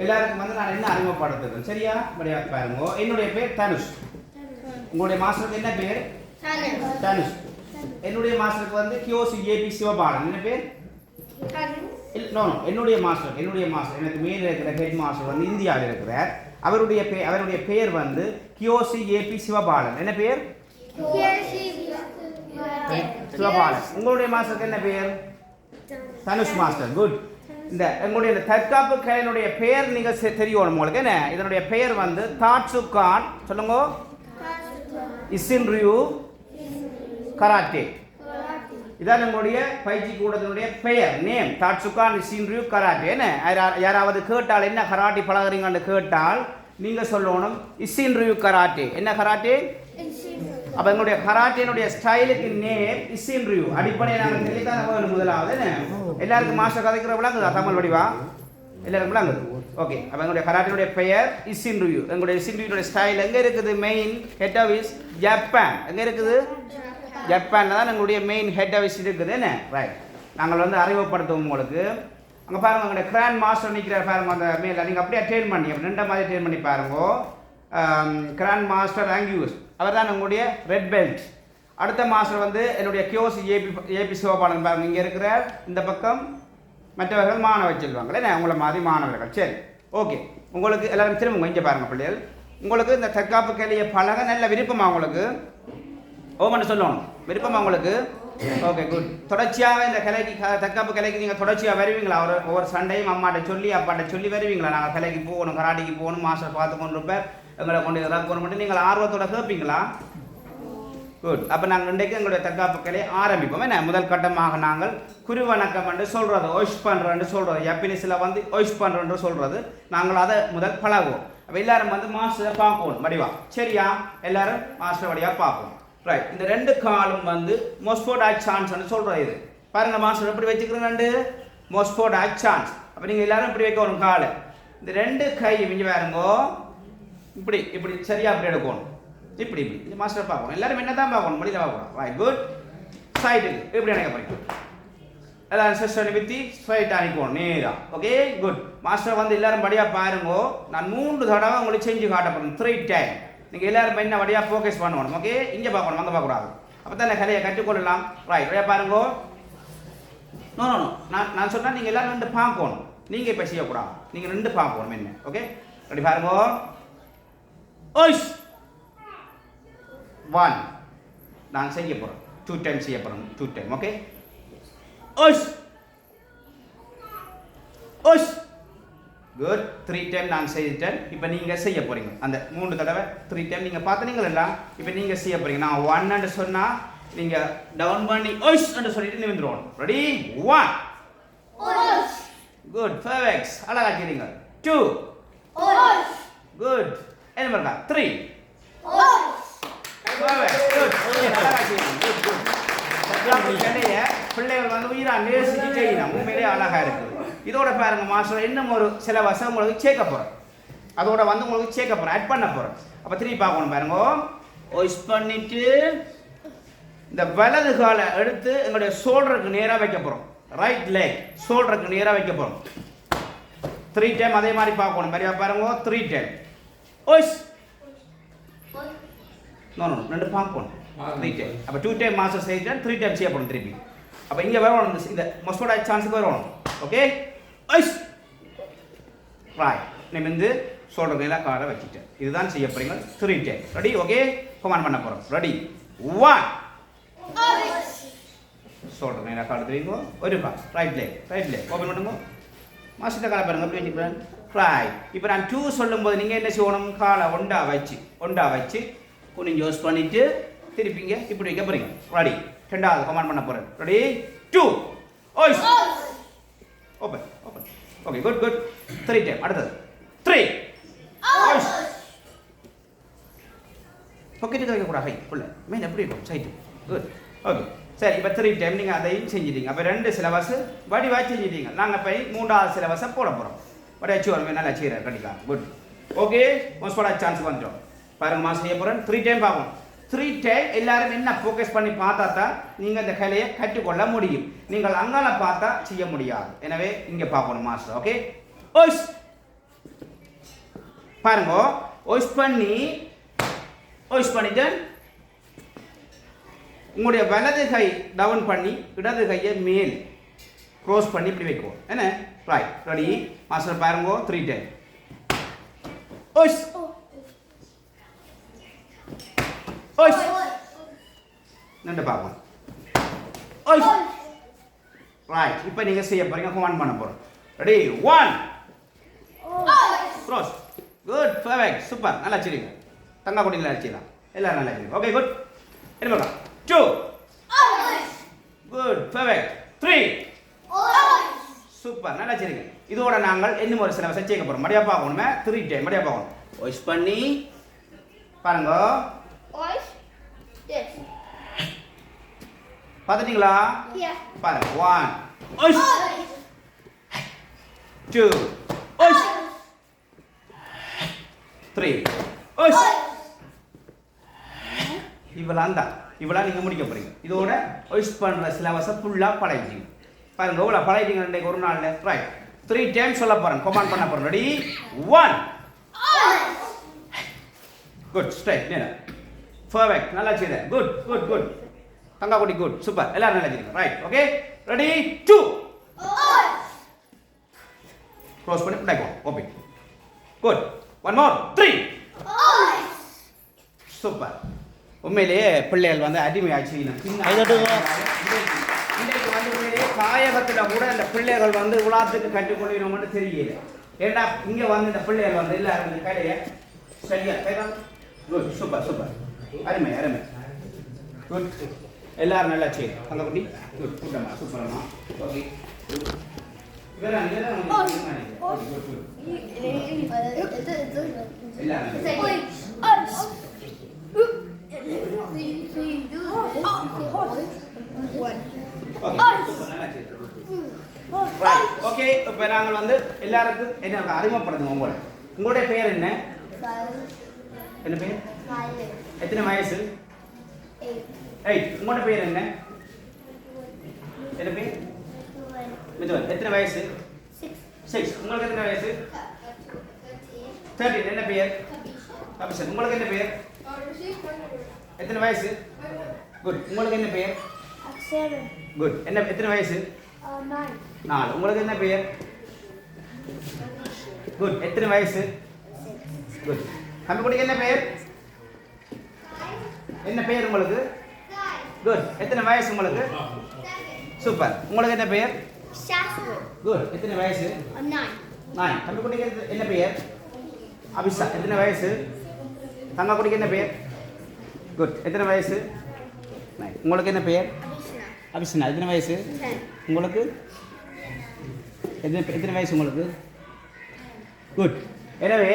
எல்லாருக்கும் வந்து நான் என்ன அறிமுகப்படுத்துறேன் சரியா படியா பாருங்க என்னுடைய பேர் தனுஷ் உங்களுடைய மாஸ்டருக்கு என்ன பேர் தனுஷ் என்னுடைய மாஸ்டருக்கு வந்து கியோசி ஏபி சிவபாலன் என்ன பேர் நோ என்னுடைய மாஸ்டர் எனக்கு மேல் இருக்கிற ஹெட் மாஸ்டர் வந்து இந்தியாவில் இருக்கிறார் அவருடைய பெயர் வந்து கியோசி ஏபி சிவபாலன் என்ன பேர் சிவபாலன் உங்களுடைய மாஸ்டருக்கு என்ன பேர் தனுஷ் மாஸ்டர் குட் இந்த எங்களுடைய தற்காப்பு கலையினுடைய பெயர் நீங்க தெரியும் உங்களுக்கு என்ன இதனுடைய பெயர் வந்து தாட்சுகான் சொல்லுங்க இசின்ரியூ கராட்டே இதான் எங்களுடைய பயிற்சி கூடத்தினுடைய பெயர் நேம் தாட்சுகான் இசின்ரியூ கராட்டே என்ன யாராவது கேட்டால் என்ன கராட்டி பழகுறீங்கன்னு கேட்டால் நீங்க சொல்லணும் இசின்ரியூ கராட்டே என்ன கராட்டே அப்ப எங்களுடைய கராட்டேனுடைய ஸ்டைலுக்கு நேம் இசின்ரியூ அடிப்படையை நாங்கள் தெளிவாக வேணும் முதலாவது என்ன எல்லாருக்கும் மாஸ்டர் கதைக்கிற விளங்குதா தமிழ் வடிவா எல்லாருக்கும் விளங்குது ஓகே அப்போ எங்களுடைய கராட்டேனுடைய பெயர் இசின்ரியூ எங்களுடைய இசின்ரியூனுடைய ஸ்டைல் எங்கே இருக்குது மெயின் ஹெட் ஆஃபீஸ் ஜப்பான் எங்கே இருக்குது ஜப்பானில் தான் எங்களுடைய மெயின் ஹெட் ஆஃபீஸ் இருக்குது என்ன ரைட் நாங்கள் வந்து அறிமுகப்படுத்துவோம் உங்களுக்கு அங்கே பாருங்கள் எங்களுடைய கிராண்ட் மாஸ்டர் நிற்கிறார் பாருங்க அந்த மேலே நீங்கள் அப்படியே ட்ரெயின் பண்ணி ரெண்டு மாதிரி ட்ரெயின் பண்ணி பாருங்க கிராண்ட் மாஸ்டர் ஆங்கியூஸ் அவர் தான் எங்களுடைய ரெட் பெல்ட் அடுத்த மாஸ்டர் வந்து என்னுடைய கியோசி ஏபி சிவபாலன் பாருங்க இங்கே இருக்கிறார் இந்த பக்கம் மற்றவர்கள் மாணவ செல்வங்கள் என்ன உங்களை மாதிரி மாணவர்கள் சரி ஓகே உங்களுக்கு எல்லாரும் திரும்ப இங்கே பாருங்கள் பிள்ளைகள் உங்களுக்கு இந்த தற்காப்பு கலையை பழக நல்ல விருப்பமா உங்களுக்கு ஓமன்னு சொல்லணும் விருப்பமா உங்களுக்கு ஓகே குட் தொடர்ச்சியாக இந்த கலைக்கு தற்காப்பு கலைக்கு நீங்கள் தொடர்ச்சியாக வருவீங்களா ஒவ்வொரு சண்டையும் அம்மாட்ட சொல்லி அப்பாட்ட சொல்லி வருவீங்களா நாங்கள் கலைக்கு போகணும் கராட்டிக்கு போகணும் மாஸ்டர் பார்த்து கொண்டு இருப்பார் எங்களை கொண்டு இதெல்லாம் போகணும் மட்டும் நீங்கள் ஆர்வத்தோட கேட்பீங்களா குட் அப்போ நாங்கள் இன்றைக்கு எங்களுடைய தற்காப்பு கலையை ஆரம்பிப்போம் என்ன முதல் கட்டமாக நாங்கள் குருவணக்கம் என்று சொல்கிறது ஒய்ஸ் பண்ணுறேன்னு சொல்கிறது ஜப்பனீஸில் வந்து ஒய்ஸ் பண்ணுறேன்னு சொல்கிறது நாங்கள் அதை முதல் பழகுவோம் அப்போ எல்லாரும் வந்து மாஸ்டரை பார்க்கணும் வடிவா சரியா எல்லாரும் மாஸ்டர் வடிவா பார்ப்போம் ரைட் இந்த ரெண்டு காலும் வந்து மோஸ்போர்ட் சான்ஸ்னு சொல்கிறது இது பாருங்க மாஸ்டர் எப்படி வச்சுக்கிறேன் ரெண்டு மோஸ்போர்ட் சான்ஸ் அப்போ நீங்கள் எல்லாரும் இப்படி வைக்க ஒரு கால் இந்த ரெண்டு கை இங்கே பாருங்கோ இப்படி இப்படி சரியா அப்படி எடுக்கணும் இப்படி இப்படி இந்த மாஸ்டர் பார்க்கணும் எல்லாரும் என்ன தான் பார்க்கணும் மடியில் பார்க்கணும் ரைட் குட் சைடுக்கு இப்படி நினைக்க போறீங்க எல்லாம் சிஸ்டர் வித்தி ஸ்ட்ரைட் அனுப்பணும் நேரா ஓகே குட் மாஸ்டர் வந்து எல்லாரும் படியா பாருங்கோ நான் 3 தடவை உங்களுக்கு செஞ்சு காட்ட போறேன் 3 டைம் நீங்கள் எல்லாரும் என்ன படியா ஃபோக்கஸ் பண்ணணும் ஓகே இங்கே பார்க்கணும் அங்கே பார்க்கக்கூடாது அப்போ தான் கலையை கற்றுக்கொள்ளலாம் ரைட் படியா பாருங்கோ நோ நோ நோ நான் சொன்னால் நீங்கள் எல்லாரும் 2 பார்க்கணும் நீங்கள் இப்போ செய்யக்கூடாது நீங்கள் 2 பார்க்கணும் என்ன ஓகே ரெடி பாருங்கோ ஓய்ஸ் 1 நான் செய்ய போகிறேன் 2 டைம் செய்ய போகிறேன் 2 டைம் ஓகே ஓய்ஸ் ஓய்ஸ் குட் 3 டைம் நான் செய்துட்டேன் இப்போ நீங்கள் செய்ய போகிறீங்க அந்த 3 தடவை 3 டைம் நீங்கள் பார்த்துனீங்களா எல்லாம் இப்போ நீங்கள் செய்ய போகிறீங்க நான் 1 என்று சொன்னால் நீங்கள் டவுன் பண்ணி ஓய்ஸ் என்று சொல்லிட்டு நிமிந்துருவோம் ரெடி 1 குட் பர்ஃபெக்ட் அழகா செய்றீங்க 2 குட் என்ன பண்ணா 3 பிள்ளைகள் வந்து உயிரா நேசிச்சு செய்யணும் உண்மையிலே அழகா இருக்கு இதோட பாருங்க மாஸ்டர் இன்னும் ஒரு சில வருஷம் உங்களுக்கு சேர்க்க போறேன் அதோட வந்து உங்களுக்கு சேர்க்க போறேன் ஆட் பண்ண போறேன் அப்ப திருப்பி பார்க்கணும் பாருங்க ஒய்ஸ் பண்ணிட்டு இந்த வலது காலை எடுத்து எங்களுடைய ஷோல்டருக்கு நேரா வைக்க போறோம் ரைட் லெக் ஷோல்டருக்கு நேரா வைக்க போறோம் 3 டைம் அதே மாதிரி பார்க்கணும் சரியா பாருங்க 3 டைம் ஒய்ஸ் நோ நோ 2 பார்க்கணும் 3 டைம் அப்ப 2 டைம் மாஸ்டர் செய்துட்டேன் 3 டைம் செய்ய போறோம் திருப்பி அப்ப இங்க வரணும் இந்த மோஸ்ட் சான்ஸ்க்கு வரணும் ஓகே ஐஸ் ரைட் நிமிந்து ஷோல்டர் மேல காலை வச்சிட்டேன் இதுதான் செய்ய போறீங்க 3 டைம் ரெடி ஓகே கமாண்ட் பண்ண போறோம் ரெடி 1 ஷோல்டர் மேல கால் எடுத்துறீங்க ஒரு பா ரைட் லெக் ஓபன் பண்ணுங்க மாஸ்டர் காலை பாருங்க அப்படி வச்சிக்கிறேன் ரைட் இப்போ நான் 2 சொல்லும்போது நீங்க என்ன செய்யணும் காலை ஒண்டா வச்சு கொஞ்சம் யூஸ் பண்ணிட்டு திருப்பிங்க இப்படி வைக்க போறீங்க ரெடி ரெண்டாவது கமாண்ட் பண்ண போறேன் ரெடி 2 ஓய்ஸ் ஓபன் ஓகே குட் 3 டைம் அடுத்தது 3 ஓய்ஸ் பாக்கெட் வைக்க கூட ஹை புள்ள மேல எப்படி இருக்கும் சைடு குட் ஓகே சரி இப்போ 3 டைம் நீங்க அதையும் செஞ்சிட்டீங்க அப்ப 2 சிலபஸ் வடிவா செஞ்சிட்டீங்க நாங்க போய் 3வது சிலபஸ் போட போறோம் வடிச்சு வரமே நல்லா செய்யற கண்டிப்பா குட் ஓகே மோஸ்ட் சான்ஸ் வந்துரும் பாருங்க மாஸ் செய்ய போறேன் 3 டைம் பார்ப்போம் 3 டைம் எல்லாரும் என்ன ஃபோக்கஸ் பண்ணி பார்த்தா தான் நீங்கள் இந்த கலையை கற்றுக்கொள்ள முடியும் நீங்கள் அங்கால பார்த்தா செய்ய முடியாது எனவே இங்கே பார்க்கணும் மாஸ்டர் ஓகே ஓய்ஸ் பாருங்க ஓய்ஸ் பண்ணிட்டு உங்களுடைய வலது கை டவுன் பண்ணி இடது கையை மேல் க்ரோஸ் பண்ணி இப்படி வைக்குவோம் என்ன ரைட் ரெடி மாஸ்டர் பாருங்க 3 டைம் ஓய்ஸ் ஓய்ஸ் நின்று பார்ப்போம் ஓய்ஸ் ரைட் இப்போ நீங்கள் செய்ய போறீங்க கமாண்ட் பண்ண போகிறோம் ready 1 cross good perfect super நல்லா செய்றீங்க தங்கா குட்டிங்களா அடிச்சிடலாம் எல்லாரும் நல்லா செய்றீங்க ஓகே குட் என்ன பண்ணலாம் 2 குட் பர்ஃபெக்ட் 3 சூப்பர் நல்லா செய்றீங்க இதோட நாங்கள் இன்னும் ஒரு சில செய்ய போகிறோம் மடியா பார்க்கணுமே 3 டைம் மடியா பார்க்கணும் வாய்ஸ் பண்ணி பாருங்க பார்த்துட்டீங்களா பாருங்க 1 ஓய்ஸ் 2 ஓய்ஸ் 3 ஓய்ஸ் இவ்வளோ நீங்கள் முடிக்க போறீங்க இதோட ஒய்ஸ் பண்ணுற சிலபஸை ஃபுல்லாக பழகிட்டீங்க பாருங்க இவ்வளோ பழகிட்டீங்க இன்றைக்கு ஒரு நாளில் ரைட் 3 டைம் சொல்ல போகிறேன் கமாண்ட் பண்ண போகிறேன் ரெடி 1 குட் ஸ்ட்ரைட் நேரா பர்ஃபெக்ட் நல்லா செய்யுது குட் தங்கா குட்டி குட் சூப்பர் எல்லாரும் நல்லா செய்யுங்க ரைட் ஓகே ரெடி 2 க்ளோஸ் பண்ணி உடைக்கும் open good one more 3 super உண்மையிலேயே பிள்ளைகள் வந்து அடிமையாச்சு இன்றைக்கு வந்து உண்மையிலேயே தாயகத்தில் கூட இந்த பிள்ளைகள் வந்து உலாத்துக்கு கற்றுக்கொள்கிறோம்னு தெரியல ஏன்னா இங்கே வந்து இந்த பிள்ளைகள் வந்து எல்லாரும் இந்த கடையை சரியா குட் சூப்பர் சூப்பர் அருமை அருமை குட் எல்லாரும் நல்லா செய்யும் அங்கே குட்டி குட் குட்டம்மா சூப்பரம்மா ஓகே ஓகே இப்போ நாங்கள் வந்து எல்லாருக்கும் என்ன அறிமுகப்படுத்துங்க உங்களுடைய பேர் என்ன என்ன பேர் எத்தனை வயசு 8 உங்களோட பேர் என்ன என்ன பேர் மிதுவன் எத்தனை வயசு 6 உங்களுக்கு எத்தனை வயசு 13 என்ன பேர் அபிஷேக் உங்களுக்கு என்ன பேர் எத்தனை வயசு குட் உங்களுக்கு என்ன பேர் குட் என்ன எத்தனை வயசு 4 உங்களுக்கு என்ன பேர் குட் எத்தனை வயசு குட் தம்பிக்குட்டிக்கு என்ன பேர் என்ன பேர் உங்களுக்கு குட் எத்தனை வயசு உங்களுக்கு சூப்பர் உங்களுக்கு என்ன பேர் குட் எத்தனை வயசு 9 தம்பிக்குட்டிக்கு என்ன பேர் அபிஷா எத்தனை வயசு தங்கக்குட்டிக்கு என்ன பேர் குட் எத்தனை வயசு 9 உங்களுக்கு என்ன பேர் அபிஷனா எத்தனை வயசு உங்களுக்கு எத்தனை வயசு உங்களுக்கு குட் எனவே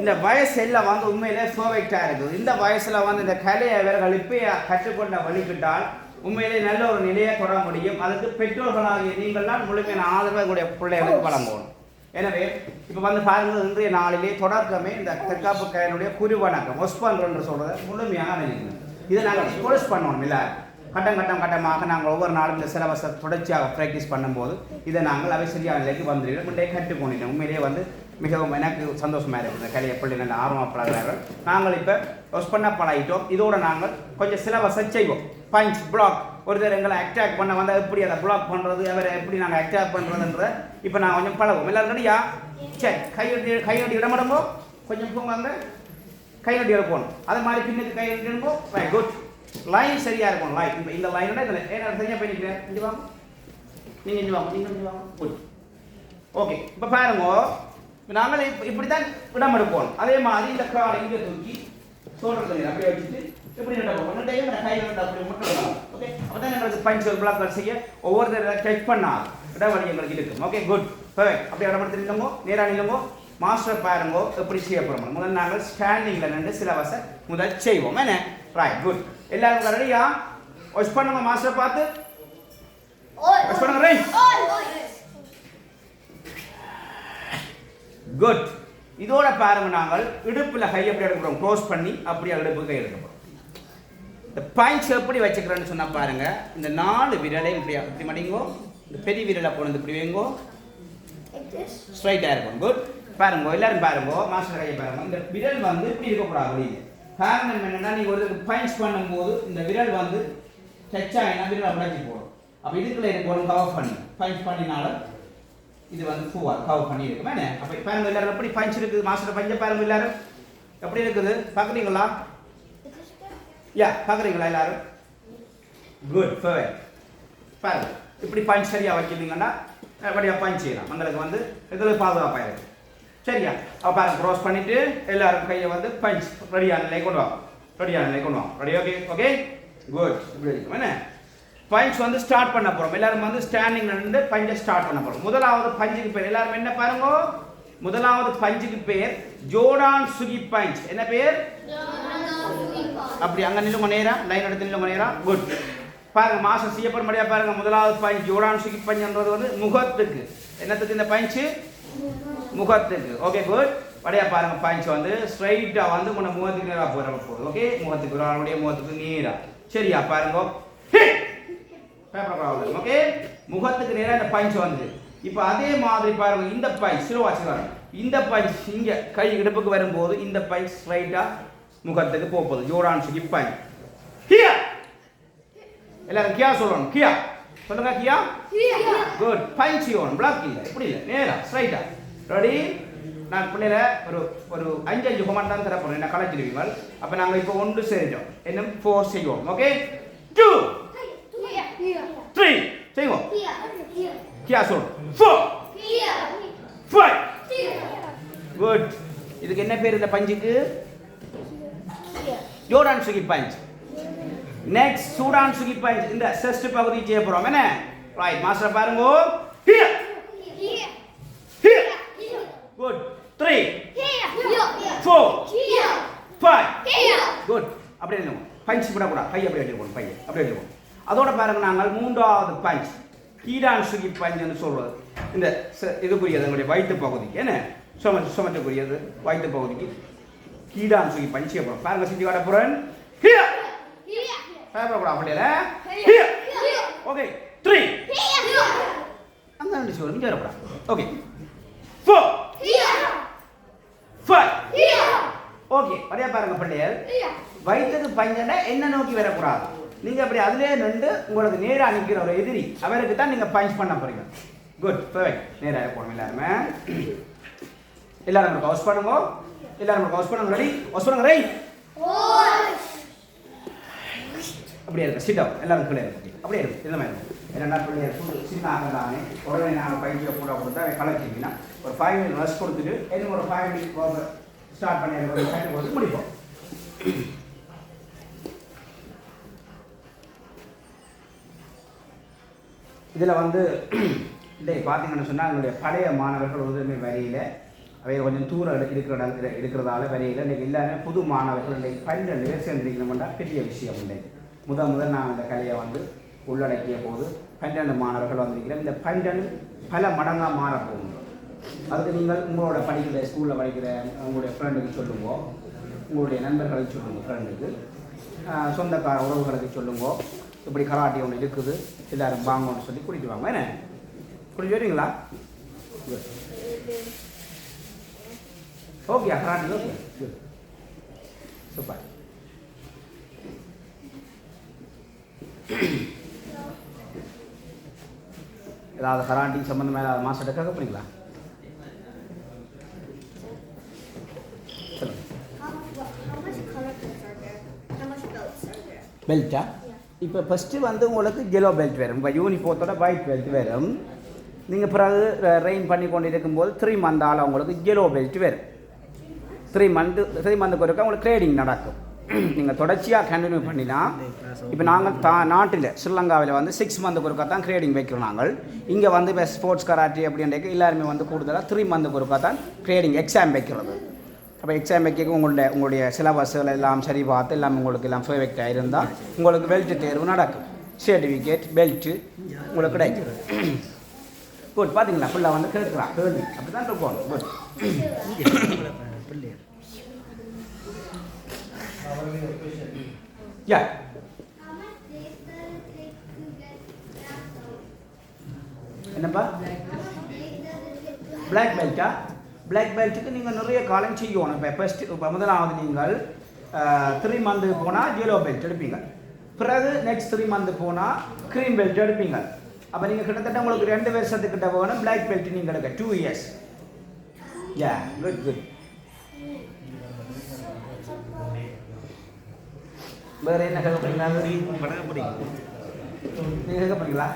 இந்த வயசு எல்லாம் வந்து உண்மையிலே சோவைட்டாக இருக்குது இந்த வயசில் வந்து இந்த கலையை இவர்கள் இப்போ கற்றுக்கொண்ட வழிகிட்டால் உண்மையிலே நல்ல ஒரு நிலையை தொட முடியும் அதுக்கு பெற்றோர்களாகிய நீங்கள்லாம் முழுமையான ஆதரவை கூடிய பிள்ளைகளுக்கு வழங்கணும் எனவே இப்போ வந்து பாருங்கள் இன்றைய நாளிலே தொடக்கமே இந்த தற்காப்பு கலையினுடைய குருவணக்கம் ஒஸ்பன் என்று சொல்கிறத முழுமையாக நினைக்கணும் இதை நாங்கள் கோர்ஸ் பண்ணணும் இல்லை கட்டமாக நாங்கள் ஒவ்வொரு நாளும் இந்த சிலபஸை தொடர்ச்சியாக ப்ராக்டிஸ் பண்ணும்போது இதை நாங்கள் அவை சரியான நிலைக்கு வந்துடுவோம் முன்னே கற்றுக்கொண்டோம் உண்மையிலேயே வந்து மிகவும் எனக்கு சந்தோஷமாக இருக்குது இந்த கலையை எப்படி நல்ல ஆர்வமாக பழகிறார்கள் நாங்கள் இப்போ ஒஸ் பண்ண பழகிட்டோம் இதோடு நாங்கள் கொஞ்சம் சிலபஸை செய்வோம் பஞ்ச் பிளாக் ஒருத்தர் எங்களை அட்டாக் பண்ண வந்தால் எப்படி அதை பிளாக் பண்ணுறது அவரை எப்படி நாங்கள் அட்டாக் பண்ணுறதுன்றத இப்போ நான் கொஞ்சம் பழகும் எல்லாரும் ரெடியா சரி கையொட்டி இடமடங்கோ கொஞ்சம் போங்க கை நொட்டி போகணும் அது மாதிரி பின்னுக்கு கை நொட்டிடும்போ ரைட் குட் லைன் சரியாக இருக்கும் லைன் இப்போ இந்த லைனோட இதில் ஏன்னா சரியாக பண்ணிக்கிறேன் இங்கே வாங்க நீங்கள் இங்கே வாங்க நீங்கள் இங்கே வாங்க குட் ஓகே இப்போ பாருங்க நாங்கள் இப்படி தான் இடம் எடுப்போம் அதே மாதிரி இந்த காலை இங்கே தூக்கி சோல்டர் அப்படியே வச்சுட்டு இப்படி நட்டப்போம் நட்டையும் கை நட்ட அப்படி மட்டும் ஓகே அப்போ தான் எங்களுக்கு பஞ்ச் பிளாக்கள் செய்ய ஒவ்வொருத்தர் டச் பண்ணால் இடம் வழி எங்களுக்கு இருக்கும் ஓகே குட் அப்படியே இடம் எடுத்து நில்லுங்கோ நேராக நில்லுங்கோ மாஸ்டர் பாருங்கோ எப்படி செய்ய போகிறோம் முதல் நாங்கள் ஸ்டாண்டிங்கில் நின்று சிலபஸை முதல் செய்வோம் என்ன ரைட் குட் எல்லாரும் ரெடியா வாஷ் பண்ணுங்க மாஸ்டர் பார்த்து வாஷ் பண்ணுங்க ரைட் குட் இதோட பாருங்க நாங்கள் இடுப்பில் கை எப்படி எடுக்கிறோம் க்ளோஸ் பண்ணி அப்படியே இடுப்பு கை எடுக்க போகிறோம் இந்த பஞ்ச் எப்படி வச்சுக்கிறேன்னு சொன்னால் பாருங்க இந்த 4 விரலையும் இப்படி மடிங்கோ இந்த பெரிய விரலை போனது இப்படி வைங்கோ ஸ்ட்ரைட்டாக இருக்கும் குட் பாருங்க எல்லாரும் பாருங்க மாஸ்டர் கையை பாருங்க இந்த விரல் வந்து இப்படி இருக்கக்கூடாது அப்படின்னு காரணம் என்னன்னா நீங்கள் ஒரு பஞ்ச் பண்ணும்போது இந்த விரல் வந்து டச் ஆகினா விரல் உடைச்சி போடும் அப்போ இதுக்குள்ள எனக்கு ஒரு கவர் பண்ணி பஞ்ச் பண்ணினாலும் இது வந்து கவர் பண்ணி இருக்கும் என்ன அப்போ பாருங்க எல்லாரும் எப்படி பஞ்ச் இருக்குது மாஸ்டர் பஞ்ச பாருங்க எல்லாரும் எப்படி இருக்குது பார்க்குறீங்களா யா பார்க்குறீங்களா எல்லாரும் குட் பாருங்க இப்படி பஞ்ச் சரியாக வைக்கிறீங்கன்னா அப்படியாக பஞ்ச் செய்யலாம் உங்களுக்கு வந்து இதில் பாதுகாப்பாக இருக்குது சரியா அப்போ பாருங்க க்ரோஸ் பண்ணிவிட்டு எல்லாரும் கையை வந்து பஞ்ச் ரெடியான நிலை கொண்டு வாங்க ரெடி ஓகே ஓகே குட் இப்படி இருக்கும் என்ன பஞ்ச் வந்து ஸ்டார்ட் பண்ண போகிறோம் எல்லாரும் வந்து ஸ்டாண்டிங் நின்று பஞ்சை ஸ்டார்ட் பண்ண போகிறோம் முதலாவது பஞ்சுக்கு பேர் எல்லாரும் என்ன பாருங்க முதலாவது பஞ்சுக்கு பேர் ஜோர்டான் சுகி பஞ்ச் என்ன பேர் அப்படி அங்கே நில்லுங்க நேரம் லைன் எடுத்து நில்லுங்க நேரம் குட் பாருங்க மாசம் செய்யப்பட முடியாது பாருங்க முதலாவது பஞ்ச் ஜோர்டான் சுகி பஞ்சுன்றது வந்து முகத்துக்கு என்னத்துக்கு இந்த பஞ்சு முகத்துக்கு ஓகே குட் வடையா பாருங்க பஞ்ச் வந்து ஸ்ட்ரைட்டாக வந்து உன்னை முகத்துக்கு நேராக போகுது ஓகே முகத்துக்கு அவனுடைய முகத்துக்கு நேராக சரியா பாருங்க ஓகே முகத்துக்கு நேராக இந்த பஞ்ச் வந்து இப்போ அதே மாதிரி பாருங்க இந்த பஞ்ச் ஸ்லோவா வச்சுக்காங்க இந்த பஞ்ச் இங்கே கை இடுப்புக்கு வரும்போது இந்த பஞ்ச் ஸ்ட்ரைட்டாக முகத்துக்கு போகுது ஜோர்டான் சுகி பஞ்ச் கியா எல்லாரும் கியா சொல்லணும் கியா சொல்லுங்க கியா குட் பஞ்ச் யோன் பிளாக் இல்லை இப்படி இல்லை நேராக ஸ்ட்ரைட்டாக ரெடி நான் பிள்ளைல ஒரு 5 கமெண்ட் தான் தர போறேன் என்ன கலச்சிடுவீங்க அப்ப நாங்க இப்போ 1 செய்றோம் இன்னும் 4 செய்வோம் ஓகே 2 3 செய்வோம் கியா சொல் 4 5 குட் இதுக்கு என்ன பேர் இந்த பஞ்சுக்கு ஜோர்டான் சுகி பஞ்ச் நெக்ஸ்ட் சூடான் சுகி பஞ்ச் இந்த செஸ்ட் பகுதி செய்ய போறோம் என்ன ரைட் மாஸ்டர் பாருங்க ஹியர் குட் 3 4 5 குட் அப்படியே எழுதுங்க பஞ்ச் விடக்கூடாது கை அப்படியே எழுதுவோம் பை அப்படியே எழுதுவோம் அதோட பாருங்க நாங்கள் மூன்றாவது பஞ்ச் கீடான் சுகி பஞ்சுன்னு சொல்றது இந்த இதுக்குரியது எங்களுடைய வயிற்று பகுதிக்கு என்ன சுமத்துக்குரியது வயிற்று பகுதிக்கு கீடான் சுகி பஞ்ச் செய்ய போறோம் பாருங்க செஞ்சு காட்ட போறேன் ஹியர் பயப்படக்கூடாது அப்படியே ஹியர் ஓகே 3 அங்க ரெண்டு சொல்லுங்க நீங்க வரக்கூடாது ஓகே 4 5 ஓகே அப்படியே பாருங்க பிள்ளைகள் வயிற்றுக்கு பஞ்சனை என்ன நோக்கி வரக்கூடாது நீங்க அப்படி அதுலயே நின்று உங்களுக்கு நேரா நிற்கிற ஒரு எதிரி அவருக்கு தான் நீங்க பஞ்ச் பண்ண போறீங்க குட் பெர்ஃபெக்ட் நேரா போறோம் எல்லாரும் ஹவுஸ் பண்ணுங்க ரெடி ஹவுஸ் பண்ணுங்க ரெடி அப்படியே இருக்கு சிட் டவுன் எல்லாரும் கீழே இருக்கு அப்படியே இருக்கு இந்த மாதிரி என்னன்னா பிள்ளைகள் சின்ன ஆகலாமே உடனே நாங்கள் பயிற்சியை கூட கொடுத்தா கலச்சிங்கன்னா ஒரு 5 மினிட் ரெஸ்ட் கொடுத்துட்டு இன்னும் ஒரு 5 மினிட் ஸ்டார்ட் பண்ணி ஒரு டைம் கொடுத்து முடிப்போம் இதில் வந்து இன்றைக்கு பார்த்தீங்கன்னு சொன்னால் என்னுடைய பழைய மாணவர்கள் உதவி வரையில் அவை கொஞ்சம் தூரம் இருக்கிறதால வரையில் இன்றைக்கி எல்லாருமே புது மாணவர்கள் இன்றைக்கு 12 பேர் சேர்ந்துருக்கணும்னா பெரிய விஷயம் இன்றைக்கு முதல் நான் இந்த கலையை வந்து உள்ளடக்கிய போது 12 மாணவர்கள் வந்திருக்கிறேன் இந்த 12 பல மடங்காக மாறப்போகும் அதுக்கு நீங்கள் உங்களோட படிக்கிற ஸ்கூலில் படிக்கிற உங்களுடைய ஃப்ரெண்டுக்கு சொல்லுங்க உங்களுடைய நண்பர்களுக்கு சொல்லுங்கள் ஃப்ரெண்டுக்கு சொந்தக்கார உறவுகளுக்கு சொல்லுங்க இப்படி கராட்டி ஒன்று இருக்குது எல்லாரும் வாங்கன்னு சொல்லி கூட்டிட்டு வாங்க என்ன கூட்டிட்டு வரீங்களா ஓகே கராட்டி ஓகே சூப்பர் ஏதாவது கராட்டி சம்பந்தமாக ஏதாவது மாஸ்டர் கேட்க போறீங்களா பெல்ட்டா இப்போ ஃபஸ்ட்டு வந்து உங்களுக்கு yellow பெல்ட் வரும் இப்போ யூனிஃபார்த்தோட ஒயிட் பெல்ட் வரும் நீங்கள் பிறகு ரெயின் பண்ணி கொண்டு இருக்கும்போது 3 மந்தால் உங்களுக்கு yellow பெல்ட் வரும் 3 மந்த்துக்கு ஒருக்கா உங்களுக்கு ட்ரேடிங் நடக்கும் நீங்கள் தொடர்ச்சியாக கண்டினியூ பண்ணினா இப்போ நாங்கள் நாட்டில் ஸ்ரீலங்காவில் வந்து 6 மந்த்துக்கு ஒருக்கா தான் ட்ரேடிங் வைக்கிறோம் நாங்கள் இங்கே வந்து இப்போ ஸ்போர்ட்ஸ் கராட்டி அப்படின்றது எல்லாருமே வந்து கூடுதலாக 3 மந்த்துக்கு ஒருக்கா தான் ட்ரேடிங் எக்ஸாம் வைக்கிறது அப்போ எக்ஸாம் வைக்க உங்களுடைய சிலபஸ்கள் எல்லாம் சரி பார்த்து எல்லாம் உங்களுக்கு எல்லாம் பெர்ஃபெக்டாக இருந்தால் உங்களுக்கு பெல்ட் தேர்வு நடக்கும் சர்டிஃபிகேட் பெல்ட்டு உங்களுக்கு கிடைக்கும் குட் பார்த்தீங்களா ஃபுல்லாக வந்து கேட்குறான் கேள்வி அப்படி தான் இருக்கணும் குட் யா என்னப்பா பிளாக் பெல்ட்டா பிளாக் பெல்ட்டுக்கு நீங்கள் நிறைய காலம் செய்யணும் இப்போ ஃபஸ்ட்டு இப்போ முதலாவது நீங்கள் 3 மந்த்து போனால் yellow பெல்ட் எடுப்பீங்க பிறகு நெக்ஸ்ட் 3 மந்த்து போனால் க்ரீம் பெல்ட் எடுப்பீங்க அப்போ நீங்கள் கிட்டத்தட்ட உங்களுக்கு 2 வருஷத்துக்கிட்ட போகணும் பிளாக் பெல்ட் நீங்கள் எடுக்க 2 இயர்ஸ் யா குட் குட் வேறு என்ன கேட்க போறீங்களா நீங்கள் கேட்க போறீங்களா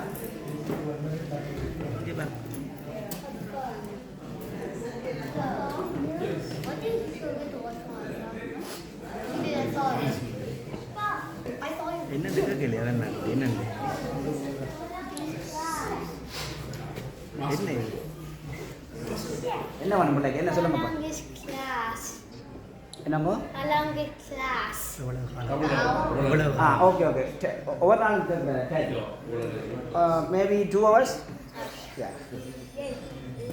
என்னதுக்கு கேள்வி அதான் என்னன்னு என்ன என்ன பண்ண முடியல என்ன சொல்லுங்கப்பா என்னமோ ஓகே ஓகே ஒவ்வொரு நாள் மேபி 2 hours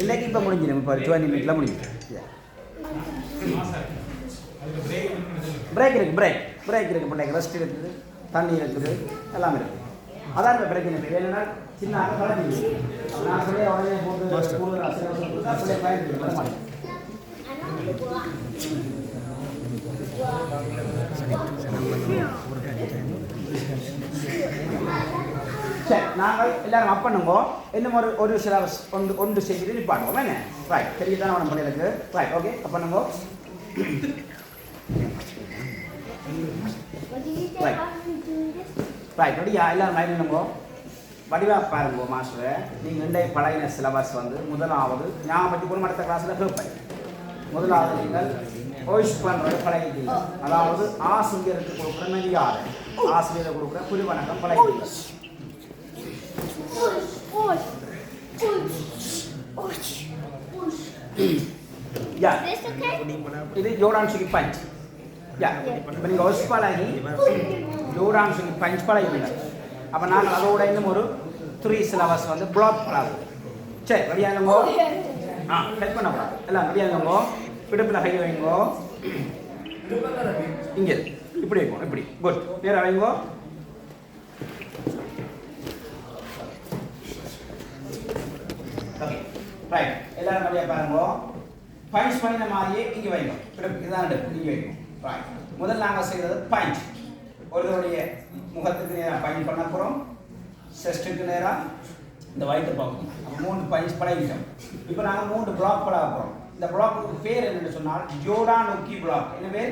இன்னைக்கு இப்போ முடிஞ்சிடும் இப்போ 20 மினிட்ல முடிஞ்சிடும் பிரேக் இருக்குது பிள்ளைக்கு ரெஸ்ட் இருக்குது தண்ணி இருக்குது எல்லாம் இருக்குது அதான் இப்போ பிரேக் இருக்குது என்னன்னா சின்ன கலந்து நான் சொல்லி உடனே போட்டு பயன்படுத்த மாட்டேன் சரி நாங்கள் எல்லாரும் அப் பண்ணுங்க. இன்னும் ஒரு சிலபஸ் ஒன்று செய்து நிப்பாடுவோம். என்ன ரைட் தெரியுதானே நம்ம பிள்ளைகளுக்கு? ரைட் ஓகே அப் பண்ணுங்க. ரைட் ரெடியா? எல்லாரும் லைன் பண்ணுங்க. வடிவாக பாருங்க மாஸ்டர். நீங்கள் இன்றைய பழைய சிலபஸ் வந்து முதலாவது ஞாபகம் வச்சு கூட அடுத்த கிளாஸில் கேட்பேன். முதலாவது நீங்கள் வாய்ஸ் பண்ணுறது பழகிட்டீங்க. அதாவது ஆசிரியருக்கு கொடுக்குற மரியாதை, ஆசிரியரை கொடுக்குற புது வணக்கம் பழகிட்டீங்க. இது ஜோர்டான் சுகி பஞ்ச். இப்போ நீங்கள் ஒஸ் பழகி ஜோர்டான் சுகி பஞ்ச் பழகிட்டீங்க. அப்போ நாங்கள் அதோட இன்னும் ஒரு 3 சிலபஸ் வந்து பிளாக் பழகும். சரி ரெடியாங்கோ? ஹெல்ப் பண்ணக்கூடாது. எல்லாம் ரெடியாங்கோ. பிடிப்பில் கை வைங்கோ. இங்கே இப்படி வைக்கும். இப்படி குட். நேராக வைங்கோ. Okay right. எல்லாரும் நிறையா பாருங்க. பஞ்ச் பண்ணின மாதிரியே இங்கே வைங்க. பிடிப்பு இதுதான் இங்கே வைக்கும். ரைட். முதல்ல நாங்கள் செய்கிறது பஞ்ச். ஒருவருடைய முகத்துக்கு நேராக பஞ்ச் பண்ண போகிறோம். செஸ்ட்டுக்கு நேராக இந்த வயிற்று பார்க்கணும். 3 பஞ்ச் பழகிட்டோம். இப்போ நாங்கள் 3 பிளாக் பழக போகிறோம். இந்த பிளாக்கு பேர் என்னன்னு சொன்னால் ஜோர்டானுக்கி பிளாக். என்ன பேர்?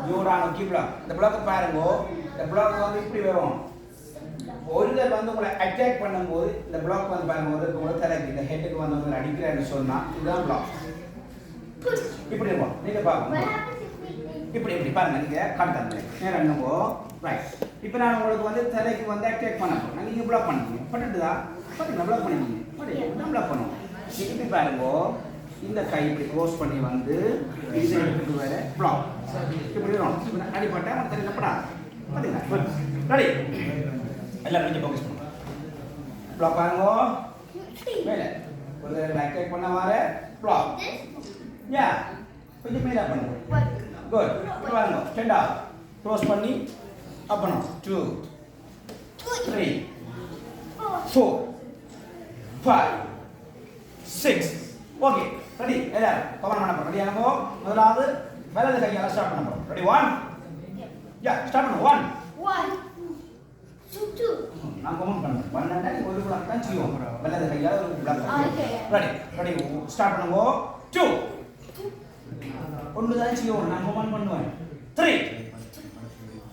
ஜோர்டானுக்கி பிளாக். இந்த பிளாக்கை பாருங்க. இந்த பிளாக் வந்து இப்படி வரும். ஒருத்தர் வந்து உங்களை அட்டாக் பண்ணும்போது இந்த பிளாக் வந்து பாருங்க உங்களை தலைக்கு இந்த ஹெட்டுக்கு வந்து உங்களை அடிக்கிறான்னு சொன்னால் இதுதான் பிளாக். இப்படி இருக்கும். நீங்கள் பார்க்கணும். இப்படி இப்படி பாருங்க. நீங்கள் காட்டுங்க நேரம் என்னவோ. ரைட். இப்போ நான் உங்களுக்கு வந்து தலைக்கு வந்து அட்டாக் பண்ண போகிறேன். நீங்கள் பிளாக் பண்ணிக்கீங்க. பட்டுட்டுதா? பட்டுங்களா? பிளாக் பண்ணிக்கீங்க. பட்டு பிளாக் பண்ணுவோம். இப்படி பாருங்க. இந்த கை இப்படி க்ளோஸ் பண்ணி வந்து இது எடுத்துட்டு வேற பிளாக் இப்படி வரும். அடிப்பட்டா நம்ம தெரியப்படா. பார்த்தீங்களா? ரெடி? எல்லாம் கொஞ்சம் ஃபோக்கஸ் பண்ணுங்க. பிளாக் பாருங்க. மேலே ஒரு அட்டாக் பண்ண வர பிளாக். யா கொஞ்சம் மேலே பண்ணுங்க. குட். பாருங்க. ஸ்டாண்டா க்ளோஸ் பண்ணி அப் பண்ணணும். 2 3 4 5 6 ஓகே ரெடி? எல்லாரும் கமெண்ட் பண்ண போறோம். ரெடியானோ? முதலாவது வலது கையால ஸ்டார்ட் பண்ண போறோம். ரெடி? 1 யா ஸ்டார்ட் பண்ணு. 1 2 நான் கமெண்ட் பண்ணேன். 1 அண்ட் ஒரு பிளாக் தான் செய்வோம். வலது கையால ஒரு பிளாக். ரெடி? ரெடி ஸ்டார்ட் பண்ணுங்க. 2 ஒன்று தான் செய்வோம். நான் கமெண்ட் பண்ணுவேன். 3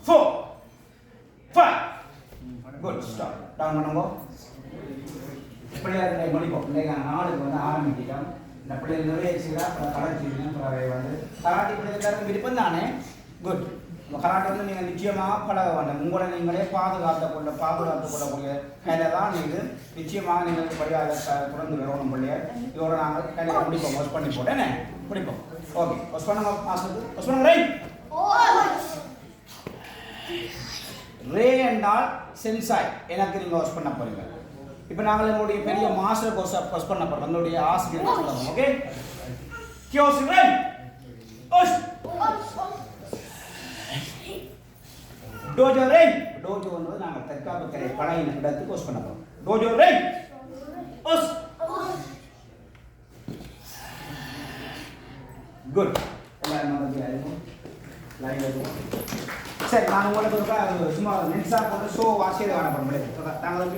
4 5 குட். ஸ்டாப். டவுன் பண்ணுங்க. பிள்ளையார் முடிப்போம். பிள்ளைங்க நாளுக்கு வந்து ஆரம்பிக்கிட்டோம். இந்த பிள்ளைகள் நிறைய செய்யலாம். அப்புறம் கராட்டி வந்து கராட்டி பிள்ளைகளுக்கு விருப்பம் தானே. குட். கராட்டை வந்து நீங்கள் நிச்சயமாக பழக வேண்டும். உங்களை நீங்களே பாதுகாத்து கொள்ளக்கூடிய கையில் தான் நீங்கள் நிச்சயமாக நீங்கள் படியாக தொடர்ந்து வரணும். பிள்ளையர் இதோட நாங்கள் கையில் முடிப்போம். ஒர்க் பண்ணி போட்டேன் முடிப்போம். ஓகே ஒர்க் பண்ணுங்க. மாஸ்டருக்கு ஒர்க் பண்ணுங்க. ரைட்? ரே என்றால் சென்சாய். எனக்கு நீங்கள் ஒர்க் பண்ண போறீங்க. இப்போ நாங்கள் எங்களுடைய பெரிய மாஸ்டர் கோர்ஸ் பண்ண போகிறோம். எங்களுடைய ஆசிரியர் சொல்லுவோம். Okay kiosk right? OS Tojo right? Tojo வந்து நாங்கள் தற்காப்பு கலை பழைய இடத்துக்கு கோர்ஸ் பண்ண போகிறோம். Tojo right? OS good. எல்லாரும் வந்து லைன் இருக்கும். சரி நான் உங்களுக்கு சும்மா நென்ஸா போட்டு ஷோ வாசியதை காணப்பட முடியாது. தாங்கள்